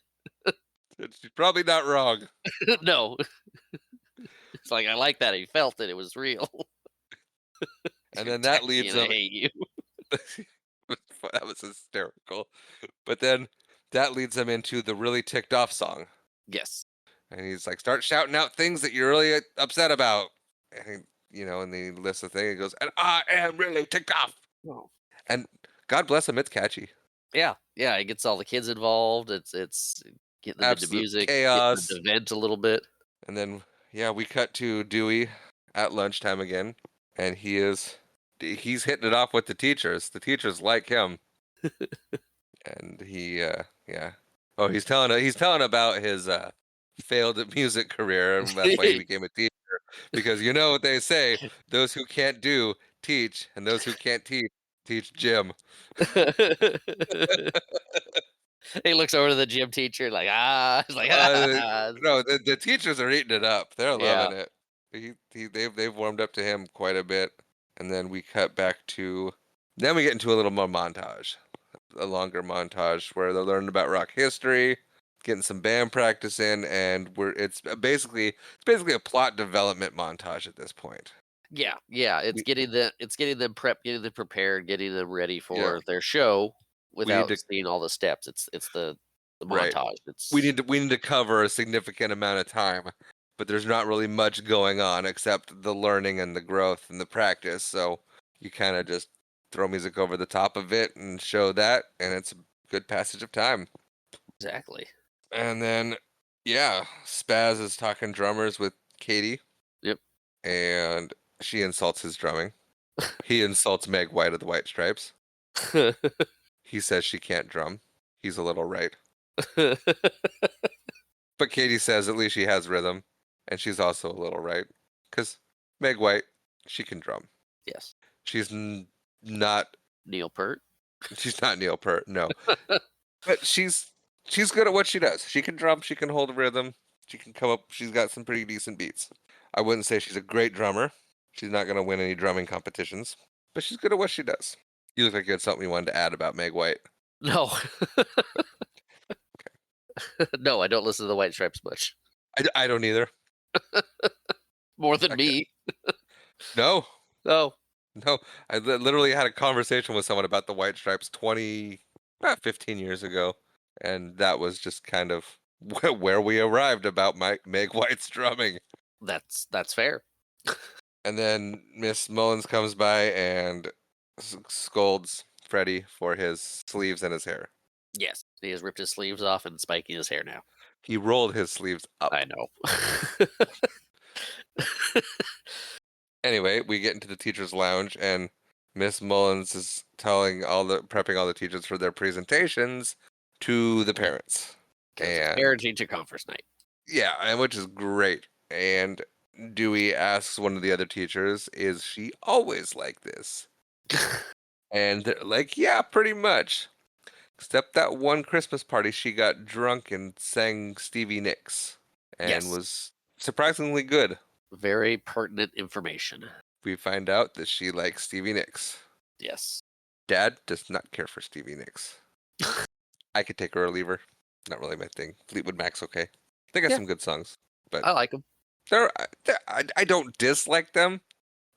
She's probably not wrong. No, it's like I like that. He felt that it was real. And You're then that tacky leads and I him. hate you. That was hysterical. But then that leads him into the really ticked off song. Yes. And he's like, start shouting out things that you're really upset about. And and then he lists the thing and goes, and I am really ticked off. Oh. And God bless him, it's catchy. Yeah, yeah. It gets all the kids involved. It's getting them into Absolute music, getting them chaos. to vent a little bit. And then yeah, we cut to Dewey at lunchtime again, and he's hitting it off with the teachers. The teachers like him, and yeah. Oh, he's telling about his failed music career, and that's why he became a teacher. Because you know what they say: those who can't do teach, and those who can't teach gym. He looks over to the gym teacher like, he's like, Uh, ah. no, the teachers are eating it up. They're Yeah, loving it. They've warmed up to him quite a bit, and then we cut back to. Then we get into a little more montage, a longer montage where they're learning about rock history, getting some band practice in, and it's basically a plot development montage at this point. yeah. It's We getting them prepped, getting them prepared, getting them ready yeah, for their show we need without to seeing all the steps. It's the right. montage. we It's need to we need to cover a significant amount of time, but there's not really much going on except the learning and the growth and the practice. So you kind of just throw music over the top of it and show that, and it's a good passage of time. exactly. And then yeah, Spaz is talking drummers with Katie, Yep. and she insults his drumming. He insults Meg White of the White Stripes. He says she can't drum. He's a little right. But Katie says at least she has rhythm, and she's also a little right. Because Meg White, she can drum. Yes. She's not. Neil Peart. She's not Neil Peart, no. But she's good at what she does. She can drum. She can hold a rhythm. She can come up. She's got some pretty decent beats. I wouldn't say she's a great drummer. She's not going to win any drumming competitions, but she's good at what she does. You look like you had something you wanted to add about Meg White. No. No, I don't listen to the White Stripes much. I don't either. More than Okay. me. No, Oh. no. I literally had a conversation with someone about the White Stripes 15 years ago, and that was just kind of where we arrived about Meg White's drumming. That's fair. And then Miss Mullins comes by and scolds Freddie for his sleeves and his hair. Yes. He has ripped his sleeves off and spiking his hair now. He rolled his sleeves up. I know. Anyway, we get into the teacher's lounge, and Miss Mullins is prepping all the teachers for their presentations to the parents. And parent teacher conference night. yeah, and which is great. And Dewey asks one of the other teachers, "Is she always like this?" And they're like, "Yeah, pretty much. Except that one Christmas party, she got drunk and sang Stevie Nicks, and Yes. was surprisingly good." Very pertinent information. We find out that she likes Stevie Nicks. Yes. Dad does not care for Stevie Nicks. I could take her or leave her. Not really my thing. Fleetwood Mac's okay. They got Yeah. some good songs, but I like them. I don't dislike them.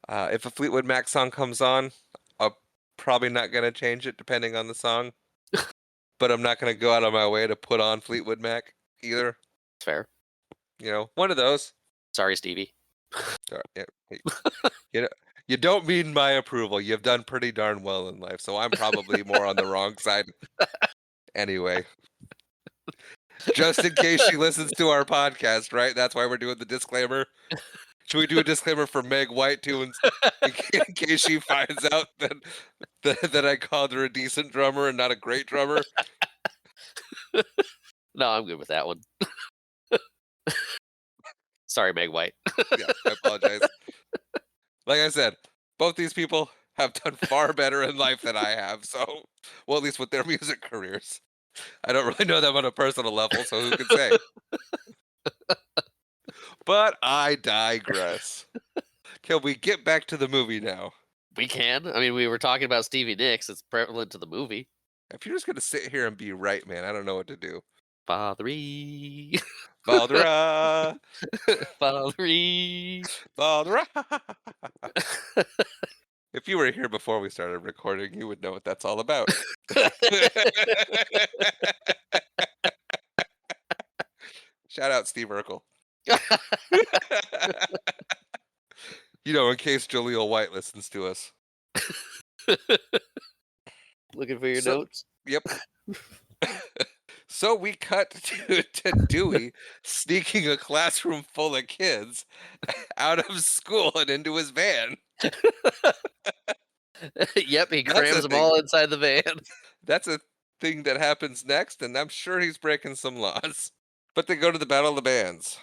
If a Fleetwood Mac song comes on, I'm probably not gonna change it depending on the song. But I'm not gonna go out of my way to put on Fleetwood Mac either. Fair. You know, one of those. Sorry, Stevie. Sorry, yeah, you know, you don't mean my approval. You've done pretty darn well in life, so I'm probably more on the wrong side. Anyway, just in case she listens to our podcast, right? That's why we're doing the disclaimer. Should we do a disclaimer for Meg White too, in case she finds out that I called her a decent drummer and not a great drummer? No, I'm good with that one. Sorry, Meg White. Yeah, I apologize. Like I said, both these people have done far better in life than I have, so, well, at least with their music careers. I don't really know them on a personal level, so who can say? But I digress. Can we get back to the movie now? We can. I mean, we were talking about Stevie Nicks. It's prevalent to the movie. If you're just gonna sit here and be right, man, I don't know what to do. Fathery. Baldra, Fathery. Baldra. If you were here before we started recording, you would know what that's all about. Shout out Steve Urkel. You know, in case Jaleel White listens to us. Looking for your So- notes? Yep. So we cut to Dewey sneaking a classroom full of kids out of school and into his van. Yep, he That's crams the them thing. all inside the van. That's a thing that happens next, and I'm sure he's breaking some laws. But they go to the Battle of the Bands.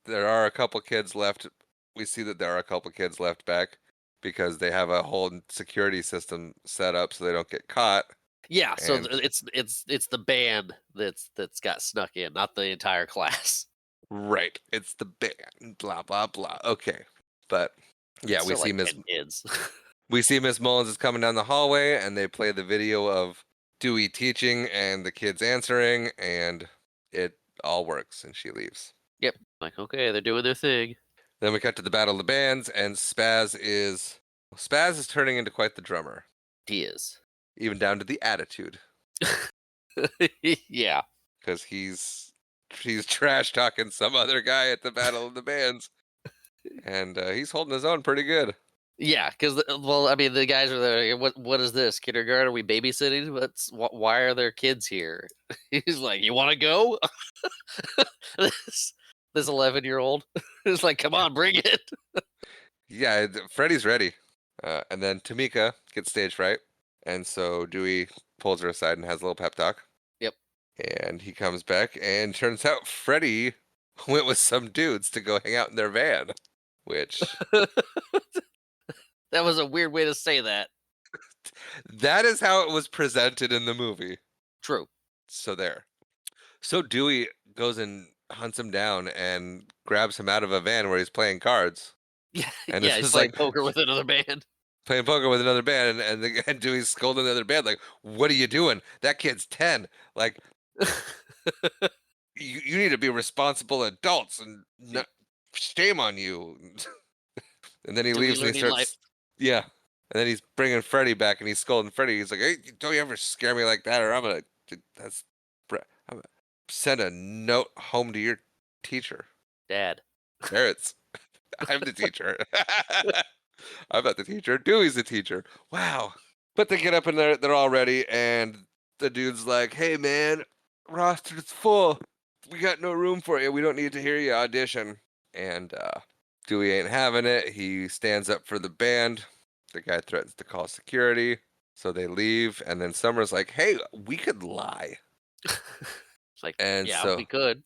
There are a couple kids left. We see that there are a couple kids left back because they have a whole security system set up so they don't get caught. Yeah, so And- it's the band that's got snuck in, not the entire class. Right. It's the band. Blah blah blah. Okay. But yeah, we Still see like 10 kids. We see Miss Mullins is coming down the hallway, and they play the video of Dewey teaching and the kids answering, and it all works, and she leaves. Yep. Like, okay, they're doing their thing. Then we cut to the Battle of the Bands, and Spaz is turning into quite the drummer, He is. even down to the attitude, Yeah. because he's trash talking some other guy at the Battle of the Bands, and he's holding his own pretty good. Yeah, because well, I mean, the guys are there. What is this kindergarten? Are we babysitting? Why are there kids here? He's like, you want to go? this 11-year-old is like, come on, bring it. Yeah, Freddy's ready, and then Tamika gets stage fright, and so Dewey pulls her aside and has a little pep talk. Yep. And he comes back, and turns out Freddy went with some dudes to go hang out in their van. which That was a weird way to say that. that is how it was presented in the movie. True. So there. So Dewey goes and hunts him down and grabs him out of a van where he's playing cards. Yeah, And yeah, it's he's just playing like poker with another band. playing poker with another band, and Dewey's scolding the other band, like, "What are you doing? That kid's 10. Like, you need to be responsible adults, and not, shame on you." And then he Dewey leaves and he learning life. starts, yeah. And then he's bringing Freddie back, and he's scolding Freddie. He's like, "Hey, don't you ever scare me like that, or I'm gonna I'm gonna send a note home to your teacher, Dad. parents." I'm the teacher. I'm not the teacher. Dewey's the teacher. Wow. But they get up and they're all ready, and the dude's like, "Hey man, roster's full. We got no room for you. We don't need to hear you audition." And Dewey ain't having it. He stands up for the band. The guy threatens to call security. So they leave, and then Summer's like, "Hey, we could lie." It's like, And yeah, so we could.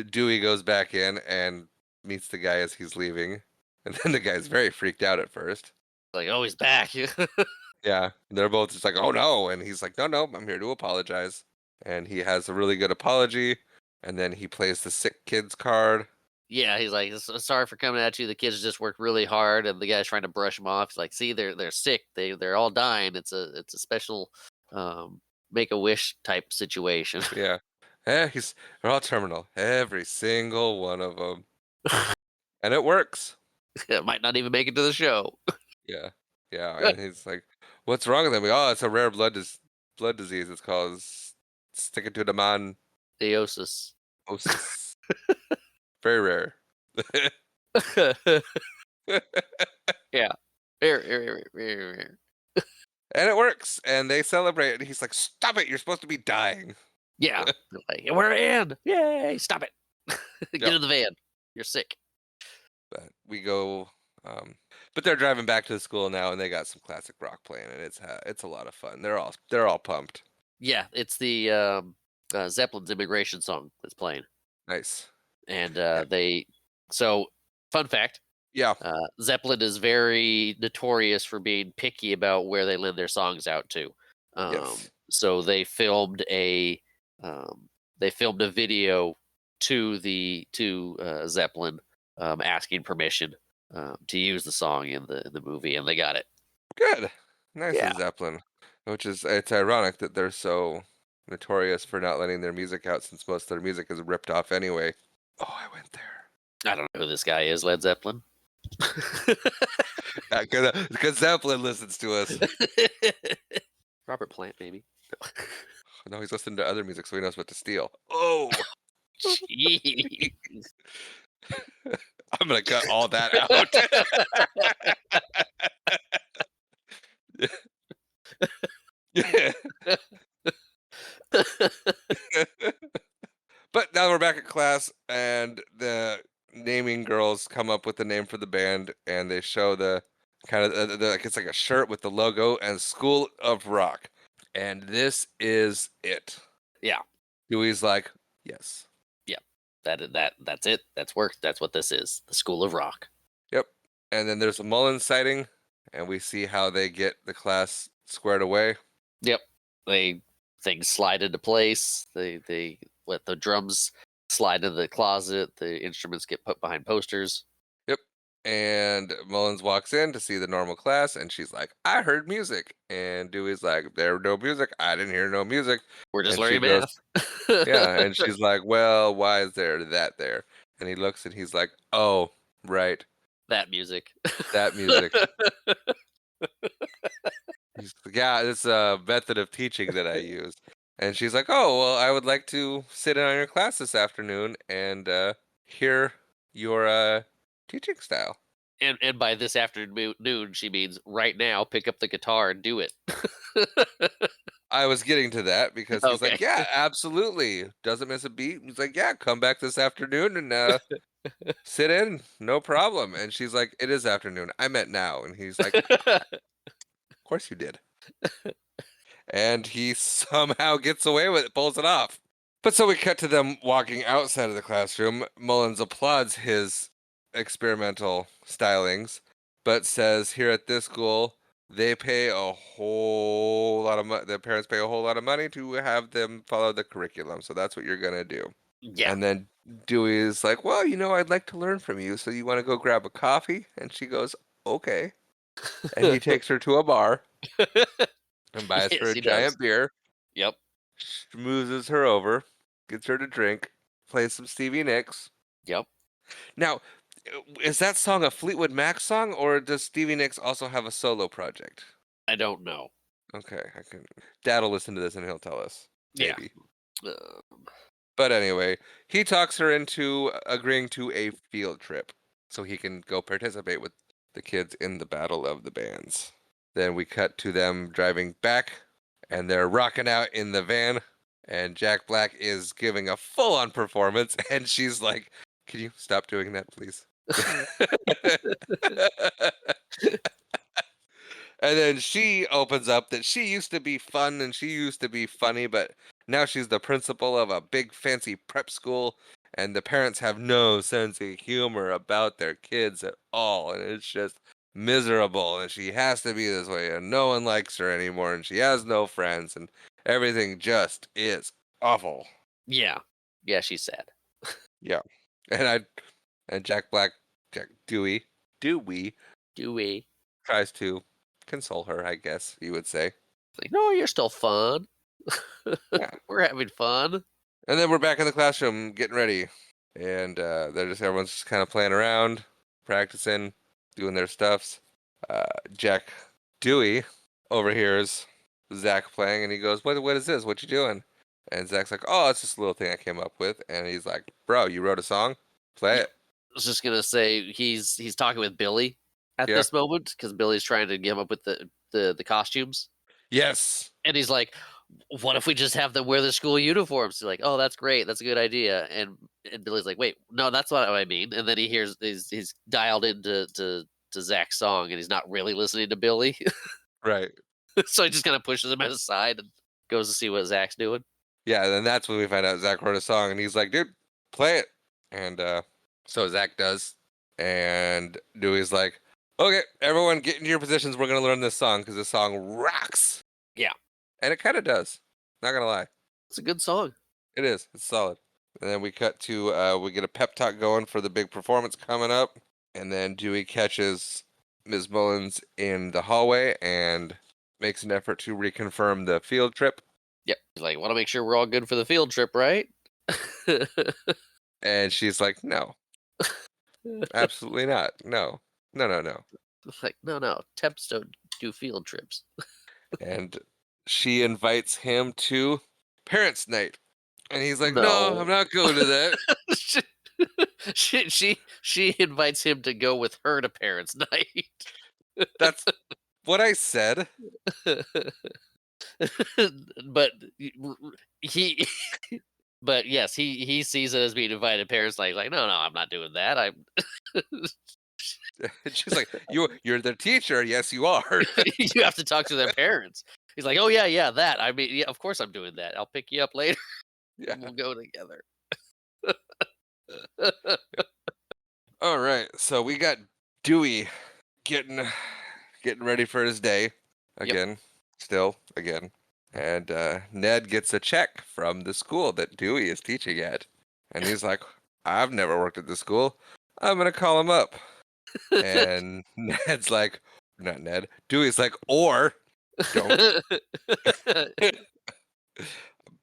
Dewey goes back in and meets the guy as he's leaving. And then the guy's very freaked out at first. Like, oh, he's back. Yeah. And they're both just like, "Oh no." And he's like, "No, no, I'm here to apologize." And he has a really good apology. And then he plays the sick kids card. Yeah, he's like, Sorry for coming at you. The kids just worked really hard, and the guy's trying to brush them off. He's like, see, they're sick. They're all dying. It's a special make a wish type situation." Yeah. They're all terminal. Every single one of them. And it works. It might not even make it to the show. Yeah. Yeah. And he's like, "What's wrong with them?" "Oh, it's a rare blood disease. It's called stick it to the man. Theosis. Osis. Very rare." Yeah. Here. And it works. And they celebrate. And he's like, "Stop it. You're supposed to be dying." Yeah. They're like, we're in. Yay. Stop it. Get Yep. in the van. You're sick. But we go, but they're driving back to the school now, and they got some classic rock playing, and it's a lot of fun. They're all pumped. Yeah. It's the Zeppelin's immigration song that's playing. Nice. And Yeah. so fun fact, Yeah. Zeppelin is very notorious for being picky about where they lend their songs out to. Yes. So they filmed a video to Zeppelin, asking permission to use the song in the movie, and they got it. Good. Nice Yeah. of Zeppelin. It's ironic that they're so notorious for not letting their music out, since most of their music is ripped off anyway. Oh, I went there. I don't know who this guy is, Led Zeppelin. Because Zeppelin listens to us. Robert Plant, maybe. No, he's listening to other music, so he knows what to steal. Oh, Jeez. I'm gonna cut all that out. Yeah. But now we're back at class, and the naming girls come up with the name for the band, and they show the kind of like it's like a shirt with the logo and School of Rock, and this is it. Yeah. Dewey's like, "Yes, Yeah. That's it. That's work. That's what this is. The School of Rock. yep." And then there's a Mullen sighting, and we see how they get the class squared away. Yep. Things slide into place. They let the drums slide into the closet. The instruments get put behind posters. Yep. And Mullins walks in to see the normal class, and she's like, "I heard music." And Dewey's like, "There no music. I didn't hear no music." We're just And she learning goes, math. "Yeah." And she's like, "Well, why is there that there?" And he looks and he's like, "Oh, right. That music. That music." He's like, "Yeah, it's a method of teaching that I use." And she's like, "Oh, well, I would like to sit in on your class this afternoon and hear your teaching style." And by this afternoon, she means right now. Pick up the guitar and do it. I was getting to that because he's Okay. like, "Yeah, absolutely. Doesn't miss a beat." He's like, "Yeah, come back this afternoon and sit in, no problem." And she's like, "It is afternoon. I meant now." And he's like, "Of course you did." And he somehow gets away with it, pulls it off. But so we cut to them walking outside of the classroom. Mullins applauds his experimental stylings, but says here at this school, they pay a whole lot of money. Their parents pay a whole lot of money to have them follow the curriculum. So that's what you're going to do. Yeah. And then Dewey is like, well, I'd like to learn from you. So you want to go grab a coffee? And she goes, okay. And he takes her to a bar and buys her Yes, a he does. giant beer, Yep. schmoozes her over, gets her to drink, plays some Stevie Nicks. Yep. Now, is that song a Fleetwood Mac song, or does Stevie Nicks also have a solo project? I don't know. Okay, Dad'll listen to this and he'll tell us. Yeah. Maybe. But anyway, he talks her into agreeing to a field trip so he can go participate with the kids in the Battle of the Bands. Then we cut to them driving back, and they're rocking out in the van, and Jack Black is giving a full-on performance, and she's like, can you stop doing that, please? And then she opens up that she used to be fun and she used to be funny, but now she's the principal of a big fancy prep school, and the parents have no sense of humor about their kids at all, and it's just miserable, and she has to be this way, and no one likes her anymore, and she has no friends, and everything just is awful. Yeah. Yeah, she's sad. Yeah. And Jack Black, Dewey tries to console her, I guess you would say. Like, no, you're still fun. Yeah. We're having fun. And then we're back in the classroom getting ready. And everyone's just kind of playing around, practicing, doing their stuffs. Jack Dewey overhears Zach playing and he goes, What is this? What you doing? And Zach's like, oh, it's just a little thing I came up with. And he's like, bro, you wrote a song? Play it. I was just gonna say he's talking with Billy at Yeah. this moment because Billy's trying to get him up with the costumes, Yes. and he's like, "What if we just have them wear their school uniforms?" He's like, "Oh, that's great. That's a good idea." And Billy's like, "Wait, no, that's not what I mean." And then he hears he's dialed into to Zach's song, and he's not really listening to Billy, Right. so he just kind of pushes him aside and goes to see what Zach's doing. Yeah, and then that's when we find out Zach wrote a song and he's like, dude, play it. And so Zach does. And Dewey's like, okay, everyone get into your positions. We're going to learn this song because this song rocks. Yeah. And it kind of does. Not going to lie. It's a good song. It is. It's solid. And then we cut to, we get a pep talk going for the big performance coming up. And then Dewey catches Ms. Mullins in the hallway and makes an effort to reconfirm the field trip. Yep. He's like, want to make sure we're all good for the field trip, right? And she's like, no, absolutely not. No. Like, no, temps don't do field trips. And she invites him to parents' night. And he's like, no, I'm not going to that. she invites him to go with her to parents' night. That's what I said. But he but yes, he sees it as being invited to parents' night. Like, no, I'm not doing that. I'm She's like, you're the teacher. Yes, you are. you have to talk to their parents. He's like, oh yeah, that. I mean, yeah, of course I'm doing that. I'll pick you up later. Yeah. We'll go together. All right. So we got Dewey getting ready for his day again. Still again. And Ned gets a check from the school that Dewey is teaching at. And he's like, I've never worked at this school. I'm going to call him up. And Ned's like, not Ned. Dewey's like, or don't.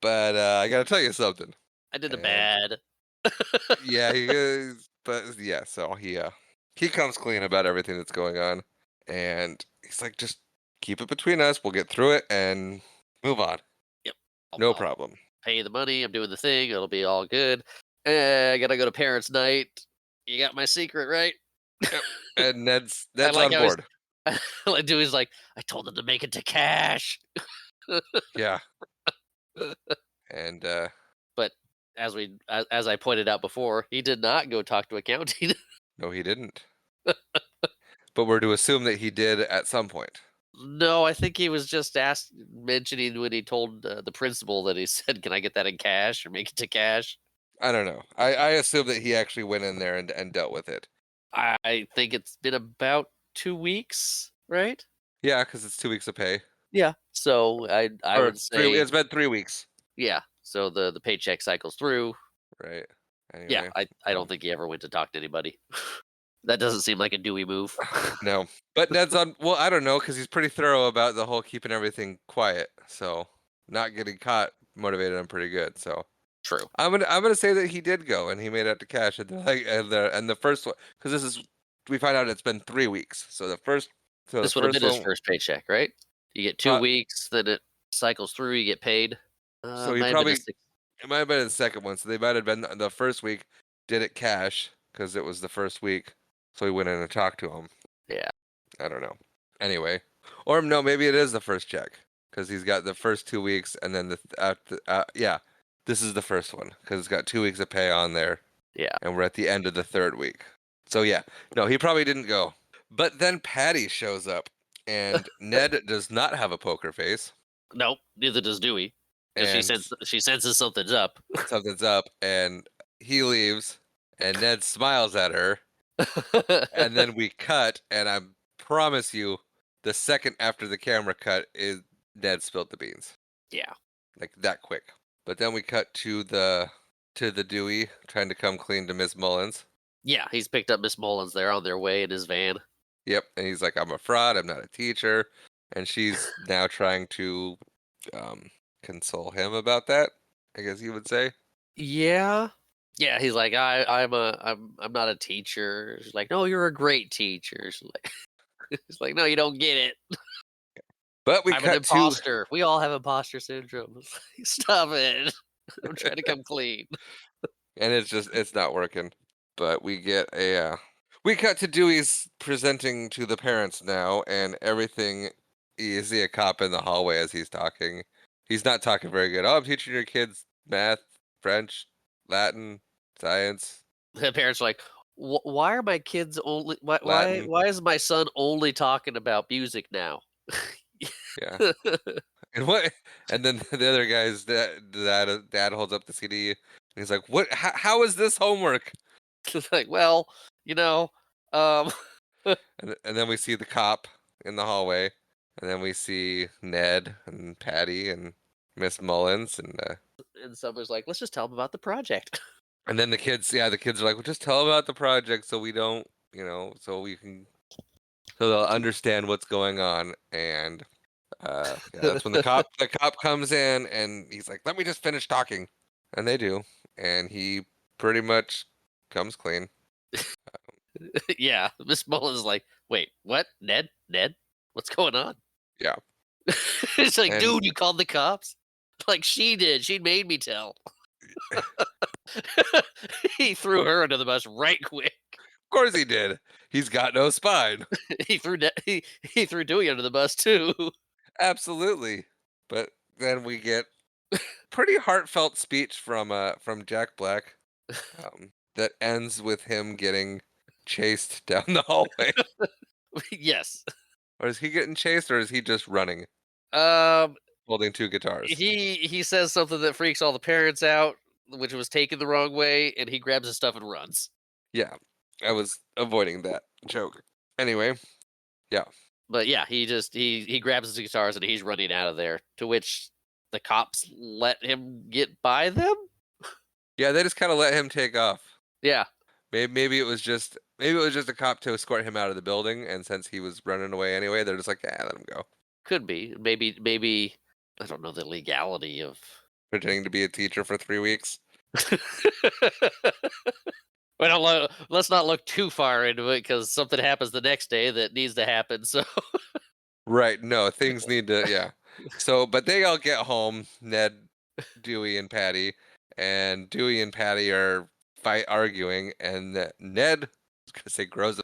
But I got to tell you something. I did a bad. Yeah, so he comes clean about everything that's going on. And he's like, just keep it between us. We'll get through it and move on. Yep. No problem. Pay you the money. I'm doing the thing. It'll be all good. I gotta go to parents' night. You got my secret, right? Yep. And Ned's like on board. Like Dewey's like, I told him to make it to cash. Yeah. And but as I pointed out before, he did not go talk to accounting. No, he didn't. But we're to assume that he did at some point. No, I think he was just mentioning when he told the principal that he said, "Can I get that in cash or make it to cash?" I don't know. I assume that he actually went in there and dealt with it. I think it's been about 2 weeks, right? Yeah, because it's 2 weeks of pay. Yeah. So I Or would 3 say, it's been 3 weeks, yeah. So the paycheck cycles through. right? Yeah, Anyway, I don't think he ever went to talk to anybody. That doesn't seem like a Dewey move. no. But Ned's on well, I don't know, because he's pretty thorough about the whole keeping everything quiet, so not getting caught motivated him pretty good, so True. I'm gonna say that he did go and he made out to cash and the first one because this is we find out it's been 3 weeks. So the This would have been first his one first paycheck, right? You get two pro, weeks, then it cycles through. You get paid. so he Might have been a probably six. it might have been the second one. So they might have been the first week did it cash because it was the first week. So he went in and talked to him. Yeah. I don't know. Anyway, or no, maybe it is the first check because he's got the first 2 weeks and then yeah, this is the first one because it's got 2 weeks of pay on there. Yeah. And we're at the end of the third week. So yeah, no, he probably didn't go. But then Patty shows up, and Ned does not have a poker face, Nope. Neither does Dewey, because and she senses something's up. something's up, and he leaves, and Ned smiles at her, and then we cut, and I promise you, the second after the camera cut is Ned spilled the beans, Yeah. like that quick. But then we cut to the Dewey trying to come clean to Miss Mullins. Yeah. He's picked up Miss Mullins. They're on their way in his van. Yep, and he's like, "I'm a fraud. I'm not a teacher," and she's now trying to um, console him about that. I guess you would say. Yeah. Yeah. He's like, I'm not a teacher. She's like, no, you're a great teacher. She's like, he's like, no, you don't get it. But we I'm an cut to, imposter. We all have imposter syndrome. It's like, stop it. I'm trying to come clean. and it's not working. But we cut to Dewey's presenting to the parents now, and everything. You see a cop in the hallway as he's talking. He's not talking very good. Oh, I'm teaching your kids math, French, Latin, science, The parents are like, why are my kids only? Latin. Why is my son only talking about music now? Yeah. And what? And then the other guy's dad holds up the CD, and he's like, "What? How is this homework?" It's like, well, you know, um, And then we see the cop in the hallway, and then we see Ned and Patty and Miss Mullins, and Summer's like, let's just tell them about the project. and then the kids. Yeah, the kids are like, "Well, just tell about the project so we don't, so we can, so they'll understand what's going on." And yeah, that's when the cop comes in and he's like, "Let me just finish talking," and they do, and he pretty much comes clean. Yeah, Miss Mullins is like, wait, what? Ned, what's going on? Yeah, It's like, and dude, you called the cops? Like she did. She made me tell. He threw her under the bus right quick. of course he did. He's got no spine. He threw Dewey under the bus too. Absolutely. But then we get pretty heartfelt speech from Jack Black that ends with him getting chased down the hallway. Yes. Or is he getting chased or is he just running Um, holding two guitars? he says something that freaks all the parents out, which was taken the wrong way, and he grabs his stuff and runs. Yeah. I was avoiding that joke. Anyway, yeah. But yeah, he grabs his guitars and he's running out of there. To which the cops let him get by them. Yeah, they just kind of let him take off. Yeah, Maybe it was just a cop to escort him out of the building, and since he was running away anyway, they're just like, yeah, let him go. could be. Maybe I don't know the legality of. Pretending to be a teacher for 3 weeks. Well, let's not look too far into it because something happens the next day that needs to happen. So Right. No, things need to, yeah. So, but they all get home, Ned, Dewey, and Patty, and Dewey and Patty are arguing, and Ned, I was gonna say grows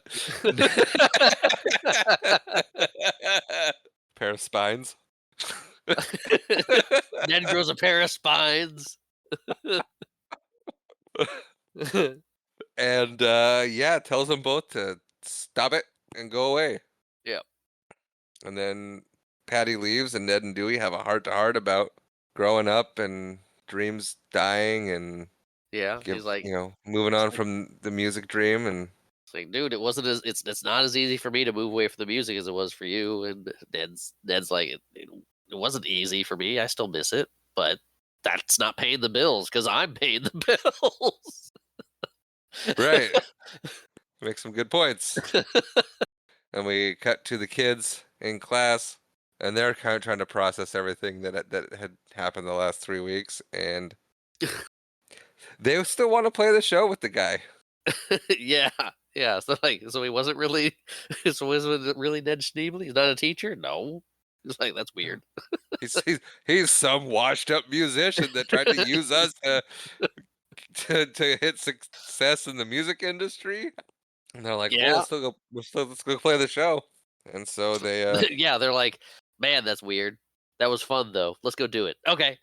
pair of spines. Ned grows a pair of spines. And yeah, tells them both to stop it and go away. Yeah. And then Patty leaves, and Ned and Dewey have a heart to heart about growing up and dreams dying and Yeah, he's like, moving it's on like, from the music dream. And it's like, dude, it wasn't as it's not as easy for me to move away from the music as it was for you. And Ned's like, it wasn't easy for me. I still miss it, but that's not paying the bills because I'm paying the bills. right, make some good points. And we cut to the kids in class, and they're kind of trying to process everything that had happened the last 3 weeks, and they still want to play the show with the guy. Yeah, yeah. So he wasn't really, so was it really Ned Schneebly? He's not a teacher. No, it's like that's weird. He's some washed up musician that tried to use us to hit success in the music industry. And they're like, well, Yeah, let's go play the show. And so they yeah. They're like, man, that's weird. That was fun though. Let's go do it. Okay,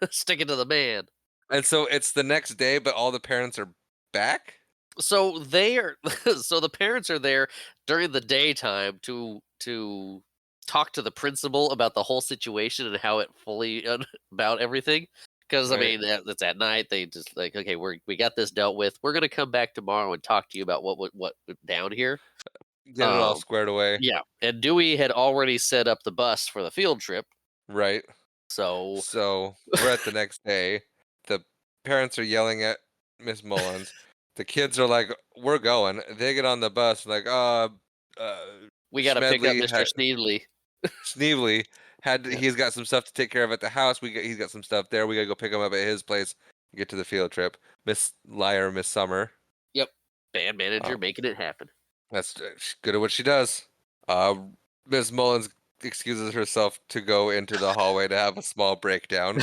stick it to the man. and so it's the next day, but all the parents are back. So they are so the parents are there during the daytime to talk to the principal about the whole situation and how it fully about everything. Because I Right. mean, it's at night. They just like, okay, we got this dealt with. We're gonna come back tomorrow and talk to you about what went down here. Get it all Um, squared away. yeah, and Dewey had already set up the bus for the field trip. Right. So So we're at the next day. The parents are yelling at Miss Mullins. The kids are like, "We're going." They get on the bus, like, uh, we got to pick up Schmedley Mr. had Sneedley. Sneevely Yeah. he's got some stuff to take care of at the house. He's got some stuff there. We gotta go pick him up at his place. Get to the field trip. Miss Summer. Yep, band manager Um, making it happen. she's good at what she does. Uh, Miss Mullins excuses herself to go into the hallway to have a small breakdown.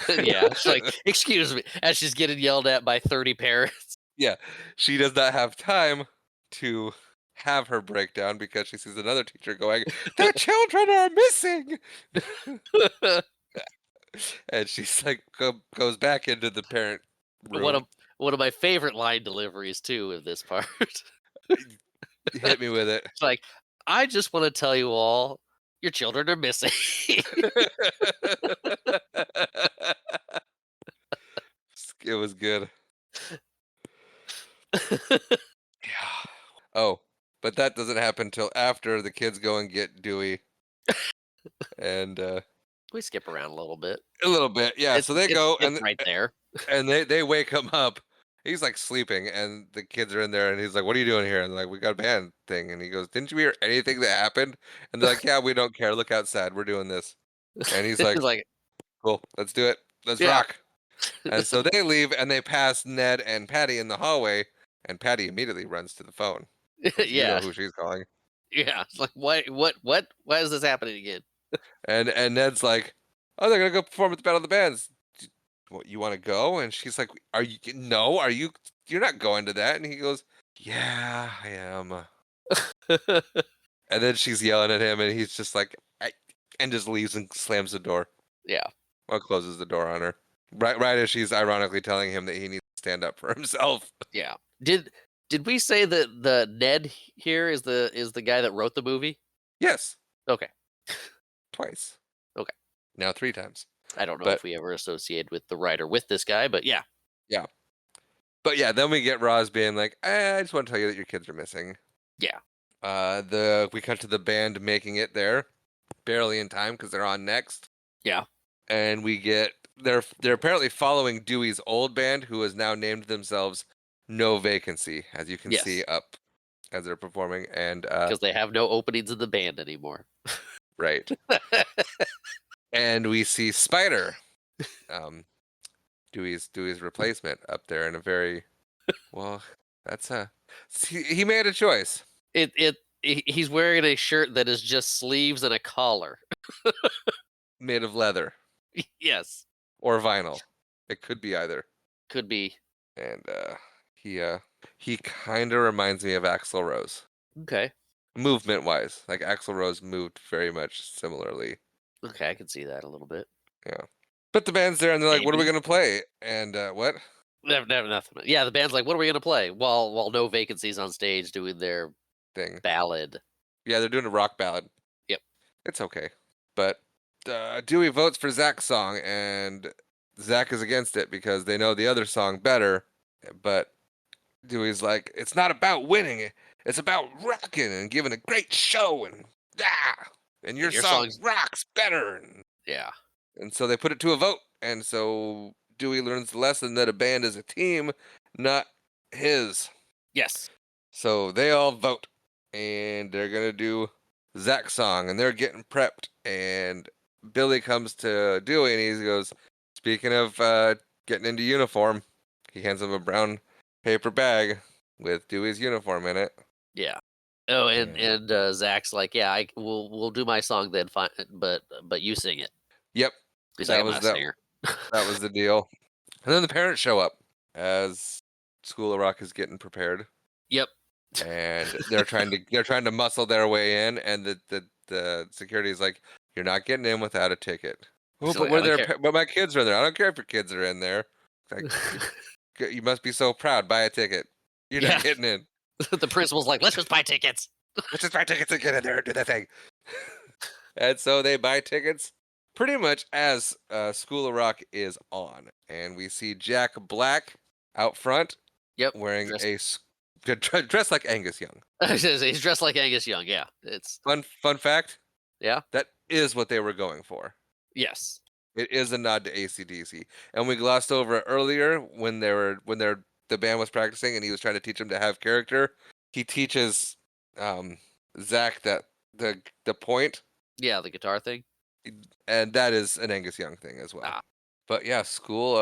Yeah, she's like, "Excuse me," as she's getting yelled at by 30 parents. Yeah, she does not have time to have her breakdown because she sees another teacher going, "The children are missing," and she's like, goes back into the parent one room. of one of my favorite line deliveries too in this part. Hit me with it. It's like, "I just want to tell you all, your children are missing." It was good. Yeah. Oh, but that doesn't happen till after the kids go and get Dewey, and We skip around a little bit. a little bit, yeah. It's So they it's go it's right there. and they wake him up. He's like sleeping, and the kids are in there, and he's like, "What are you doing here?" And they're like, "We got a band thing." And he goes, "Didn't you hear anything that happened?" And they're like, "Yeah, we don't care. Look outside. We're doing this." And he's like, It's like, "Cool, let's do it. Let's yeah, rock." And so they leave, and they pass Ned and Patty in the hallway, and Patty immediately runs to the phone because you know yeah, who she's calling. yeah. It's like, what? Why is this happening again? And Ned's like, "Oh, they're gonna go perform at the Battle of the Bands. What, you want to go?" And she's like, "Are you? No, are you? You're not going to that." And he goes, "Yeah, I am." And then she's yelling at him, and he's just like, and just leaves and slams the door. Yeah, Well, closes the door on her. Right as she's ironically telling him that he needs to stand up for himself. yeah. Did we say that the Ned here is the guy that wrote the movie? Yes, Okay, twice. okay. Now 3 times. I don't know But if we ever associated with the writer with this guy, but yeah, yeah. But yeah, then we get Roz being like, I just want to tell you that your kids are missing. yeah, We cut to the band making it there, barely in time because they're on next. yeah. And we get they're apparently following Dewey's old band, who has now named themselves No Vacancy, as you can see Yes, up as they're performing. And because they have no openings in the band anymore. right. And we see Spider, um, Dewey's replacement up there in a very well. That's a he made a choice. He's wearing a shirt that is just sleeves and a collar. Made of leather Yes, or vinyl. It could be either. could be. And he kind of reminds me of Axl Rose, Okay, movement wise. Like Axl Rose moved very much similarly. okay, I can see that a little bit. Yeah. But the band's there, and they're like, "What are we Maybe. gonna play?" And what Never nothing. Yeah, the band's like, "What are we gonna play?" While no vacancies on stage doing their thing? ballad. Yeah, they're doing a rock ballad. Yep. It's okay. But Dewey votes for Zach's song, and Zach is against it because they know the other song better. But Dewey's like, it's not about winning. It's about rocking and giving a great show. And your And your song song's rocks better. yeah. And so they put it to a vote. And so Dewey learns the lesson that a band is a team, not his. Yes. So they all vote, and they're gonna do Zach's song, and they're getting prepped. And Billy comes to Dewey, and he goes, "Speaking of getting into uniform," he hands him a brown paper bag with Dewey's uniform in it. Yeah. Oh, and And and Zach's like, yeah, we'll do my song then, fine, but you sing it. yep, He's like, that I'm was not a that. singer. That was the deal. And then the parents show up as School of Rock is getting prepared. Yep. And they're trying to muscle their way in, and the security is like, "You're not getting in without a ticket." Oh, He's but like, I we're don't there. care. But my kids are in there. I don't care if your kids are in there. It's like you must be so proud. Buy a ticket. You're not Yeah. getting in. The principal's like, let's just buy tickets. Let's just buy tickets and get in there and do that thing. And so they buy tickets pretty much as School of Rock is on, and we see Jack Black out front Yep. wearing Dressed, dressed like Angus Young. he's dressed like Angus Young. Yeah. It's Fun fact. yeah. That is what they were going for. Yes. It is a nod to AC/DC, and we glossed over it earlier when the band was practicing, and he was trying to teach them to have character. He teaches um, Zach that the point, Yeah, the guitar thing. and that is an Angus Young thing as well. Ah. But yeah, School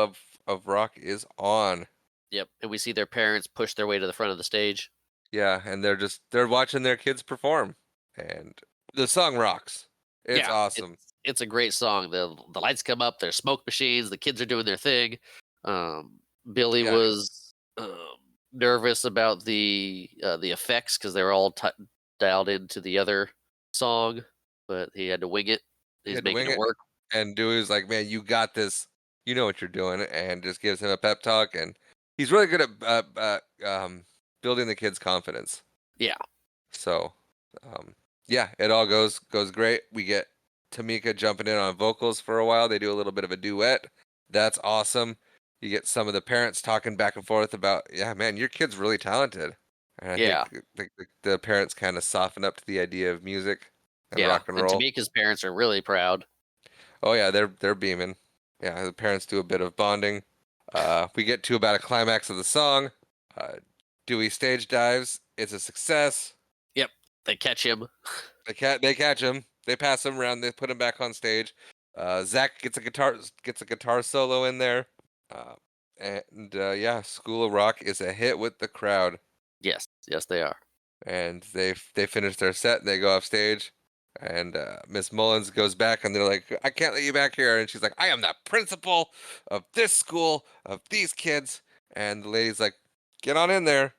of Rock is on. Yep. And we see their parents push their way to the front of the stage. Yeah, and they're watching their kids perform, and the song rocks. It's Yeah. awesome. It's a great song. The lights come up, there's smoke machines, the kids are doing their thing. Billy Yeah, was nervous about the effects because they were all dialed into the other song, but he had to wing it. he He's had to making wing it it. work. And Dewey's like, "Man, you got this. You know what you're doing," and just gives him a pep talk. And he's really good at building the kid's confidence. Yeah. So, yeah, it all goes great. We get Tamika jumping in on vocals for a while. They do a little bit of a duet. That's awesome. You get some of the parents talking back and forth about, "Yeah, man, your kid's really talented." And I Yeah. think the parents kind of soften up to the idea of music and Yeah. rock and And roll. Tamika's parents are really proud. Oh yeah, they're beaming. Yeah, the parents do a bit of bonding. We get to about a climax of the song. Uh, Dewey stage dives. It's a success. Yep. They catch him. They catch him. They pass him around. They put him back on stage. Zach gets a guitar solo in there. Uh, and yeah, School of Rock is a hit with the crowd. Yes. Yes, they are. And they finish their set and they go off stage. And Miss Mullins goes back and they're like, "I can't let you back here." And she's like, "I am the principal of this school, of these kids." And the lady's like, "Get on in there."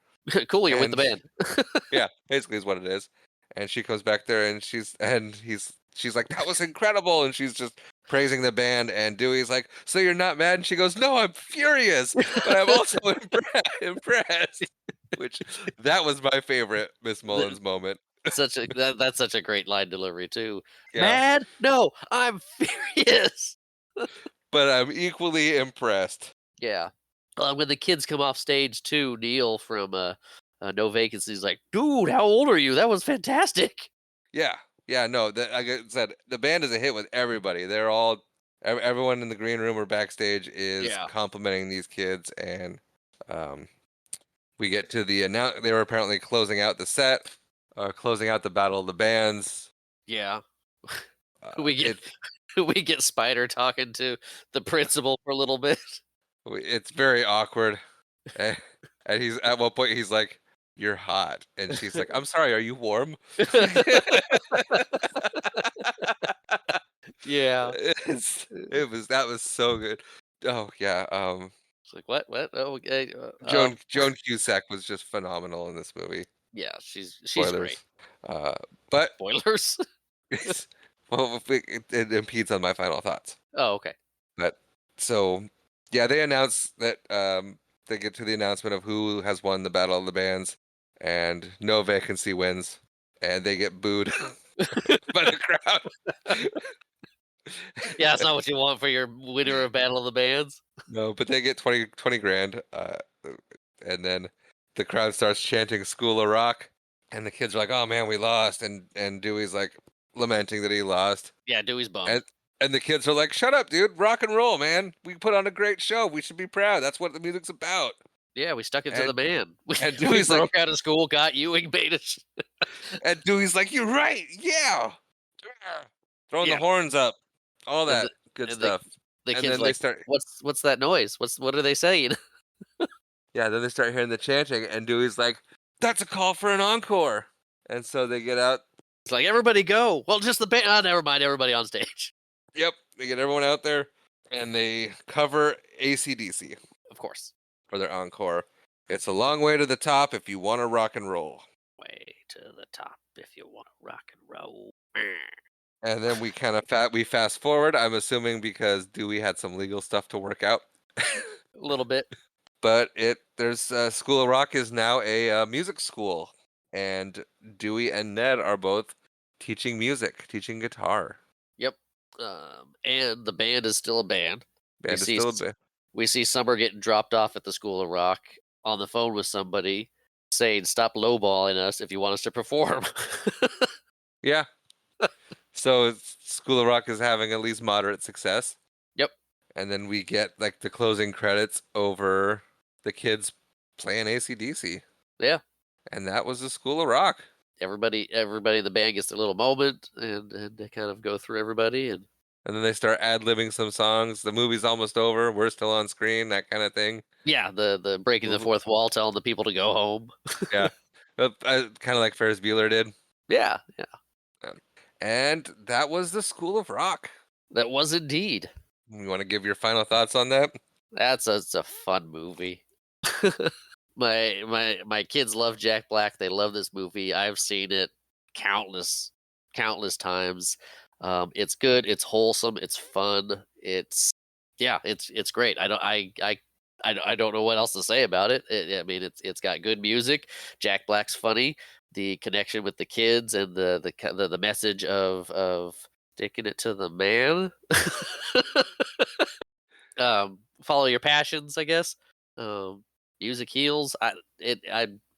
Cool, you're with the And band. yeah, basically is what it is. And she comes back there and she's like, "That was incredible." And she's just praising the band. And Dewey's like, "So you're not mad?" And she goes, "No, I'm furious, but I'm also impressed." Which that was my favorite Miss Mullins moment. That's such a great line delivery too. Yeah. Mad? No, I'm furious. But I'm equally impressed. Yeah. When the kids come off stage too, Neil from No Vacancies like, dude, how old are you? That was fantastic. Yeah. Yeah, no, like I said, the band is a hit with everybody. Everyone in the green room or backstage is Yeah. complimenting these kids, and um, we get to the announce. They were apparently closing out the set, closing out the Battle of the Bands. Yeah. Uh, We get we get Spider talking to the principal for a little bit. it's very awkward, and, and he's at one point he's like, "You're hot," and she's like, "I'm sorry, are you warm?" Yeah. That was so good. Oh yeah, It's like what? What? Oh, okay. Joan Cusack was just phenomenal in this movie. Yeah, she's great. Spoilers, but Spoilers? well, it impedes on my final thoughts. Oh, okay. But so yeah, they announce that they get to the announcement of who has won the Battle of the Bands, and No Vacancy wins, and they get booed. by the crowd. Yeah, that's not what you want for your winner of Battle of the Bands. No, but they get 20 grand, and then the crowd starts chanting "School of Rock," and the kids are like, "Oh man, we lost," and Dewey's like lamenting that he lost, Yeah, Dewey's bummed. and and the kids are like, "Shut up, dude! Rock and roll, man! We put on a great show. We should be proud. That's what the music's about." Yeah, we stuck it to the And man. We, and we Dewey's like, broke out of school, got Ewing, made us. "You're right, yeah." Yeah. Throwing the Yeah, horns up, all and that good and the stuff, the and kid's then they like, start. What's that noise? What are they saying?" Yeah, then they start hearing the chanting, and Dewey's like, "That's a call for an encore." And so they get out. It's like, "Everybody go." Well, just the band. Oh, never mind. Everybody on stage. Yep, they get everyone out there, and they cover AC/DC Of course. for their encore. It's a long way to the top if you want to rock and roll. Way to the top if you want to rock and roll. And then we kind of we fast forward. I'm assuming because Dewey had some legal stuff to work out. A little bit. But there's School of Rock is now a music school, and Dewey and Ned are both teaching music, teaching guitar. Yep. And the band is still a band. Band is still a band. We see Summer getting dropped off at the School of Rock on the phone with somebody saying, "Stop lowballing us if you want us to perform." Yeah. So School of Rock is having at least moderate success. Yep. And then we get like the closing credits over the kids playing AC/DC. Yeah. And that was the School of Rock. Everybody in the band gets a little moment, and they kind of go through everybody, and then they start ad-libbing some songs. The movie's almost over. We're still on screen, that kind of thing. yeah, the breaking the fourth wall, telling the people to go home. Yeah. Kind of like Ferris Bueller did. Yeah. And that was the School of Rock. That was indeed. You want to give your final thoughts on that? It's a fun movie. My kids love Jack Black. They love this movie. I've seen it countless times. It's good. It's wholesome. It's fun. It's great. I don't know what else to say about it. I mean, it's got good music. Jack Black's funny. The connection with the kids and the message of sticking it to the man. Follow your passions, I guess. Music heals. It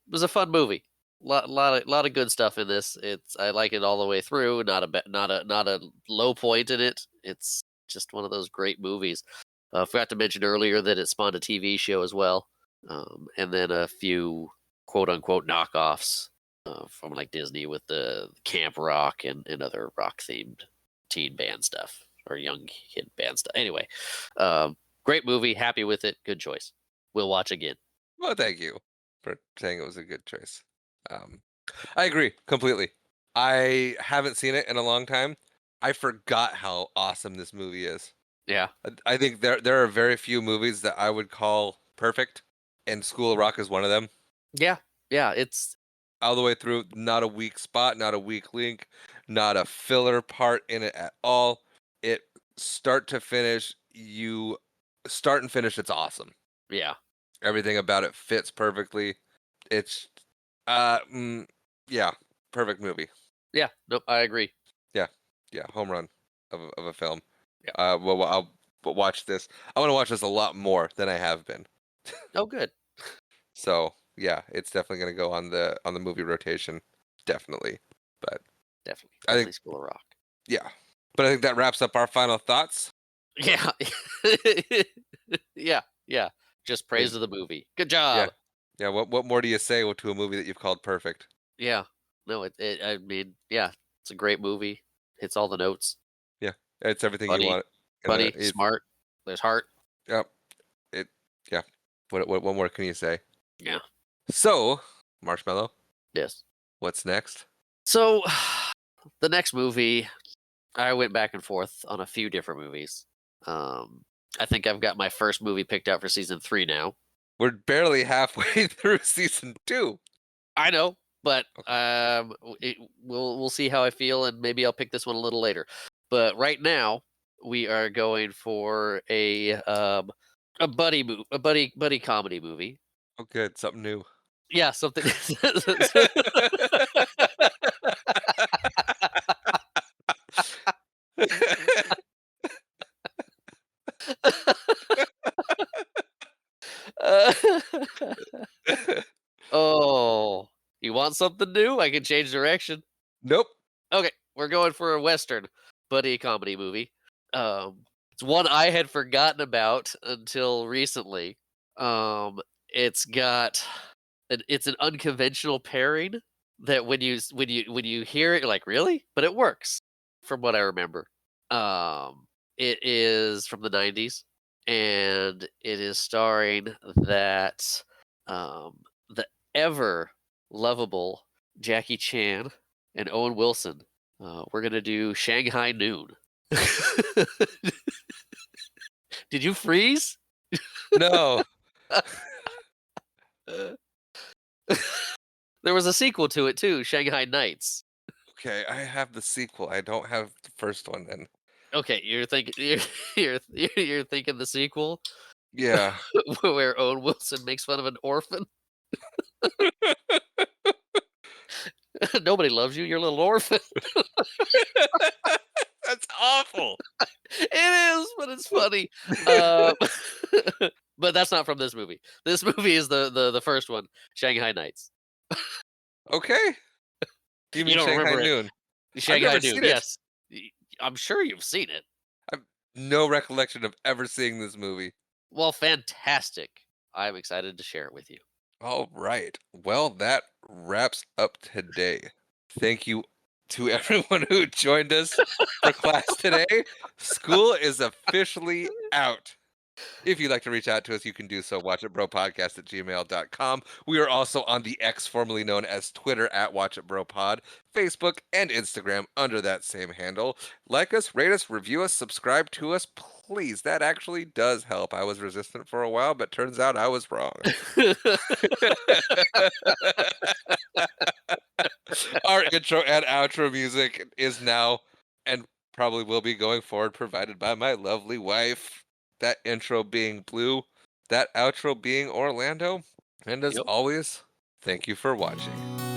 was a fun movie. Lot of good stuff in this. I like it all the way through. Not a low point in it. It's just one of those great movies. Forgot to mention earlier that it spawned a TV show as well, and then a few quote unquote knockoffs from like Disney with the Camp Rock and other rock themed teen band stuff or young kid band stuff. Anyway, great movie. Happy with it. Good choice. We'll watch again. Well, thank you for saying it was a good choice. I agree completely. I haven't seen it in a long time. I forgot how awesome this movie is. Yeah. I think there are very few movies that I would call perfect, and School of Rock is one of them. Yeah. It's all the way through. Not a weak spot, not a weak link, not a filler part in it at all. It start to finish, start and finish, it's awesome. Yeah. Everything about it fits perfectly. It's yeah, perfect movie. Yeah, nope, I agree. Yeah, home run of a film. Yeah. Well, I'll watch this. I want to watch this a lot more than I have been. Oh, good. So yeah, it's definitely going to go on the movie rotation, definitely. But I think School of Rock. Yeah, but I think that wraps up our final thoughts. Yeah, yeah. Just praise of the movie. Good job. Yeah. What more do you say to a movie that you've called perfect? Yeah. No, I mean, yeah, it's a great movie. Hits all the notes. Yeah, it's everything Funny, you want. Funny, smart. There's heart. Yep. Yeah. What more can you say? Yeah. So, Marshmallow. Yes. What's next? So, the next movie, I went back and forth on a few different movies. I think I've got my first movie picked out for season 3 now. We're barely halfway through season 2. I know, but we'll see how I feel, and maybe I'll pick this one a little later. But right now, we are going for a buddy comedy movie. Oh, good, something new. Yeah, something. want something new? I can change direction. Nope. Okay, we're going for a Western buddy comedy movie. It's one I had forgotten about until recently. It's got it's an unconventional pairing that when you hear it, you're like, really? But it works, from what I remember. It is from the '90s, and it is starring that the ever lovable Jackie Chan and Owen Wilson. We're gonna do Shanghai Noon. Did you freeze? No. There was a sequel to it too, Shanghai Nights. Okay, I have the sequel. I don't have the first one then. Okay, you're thinking you're thinking the sequel Yeah. where Owen Wilson makes fun of an orphan. Nobody loves you. You're a little orphan. That's awful. It is, but it's funny. Uh, but that's not from this movie. This movie is the first one, Shanghai Nights. Okay. You You mean don't Shanghai remember it? Noon? I've Shanghai never Noon. seen it. Yes, I'm sure you've seen it. I've no recollection of ever seeing this movie. Well, fantastic. I'm excited to share it with you. All right. Well, that wraps up today. Thank you to everyone who joined us for class today. School is officially out. If you'd like to reach out to us, you can do so. WatchItBroPodcast@gmail.com. We are also on the X, formerly known as Twitter, @WatchItBroPod, Facebook, and Instagram under that same handle. Like us, rate us, review us, subscribe to us, please. That actually does help. I was resistant for a while, but turns out I was wrong. Our intro and outro music is now and probably will be going forward provided by my lovely wife. That intro being Blue, that outro being Orlando. And as Yep. always, thank you for watching.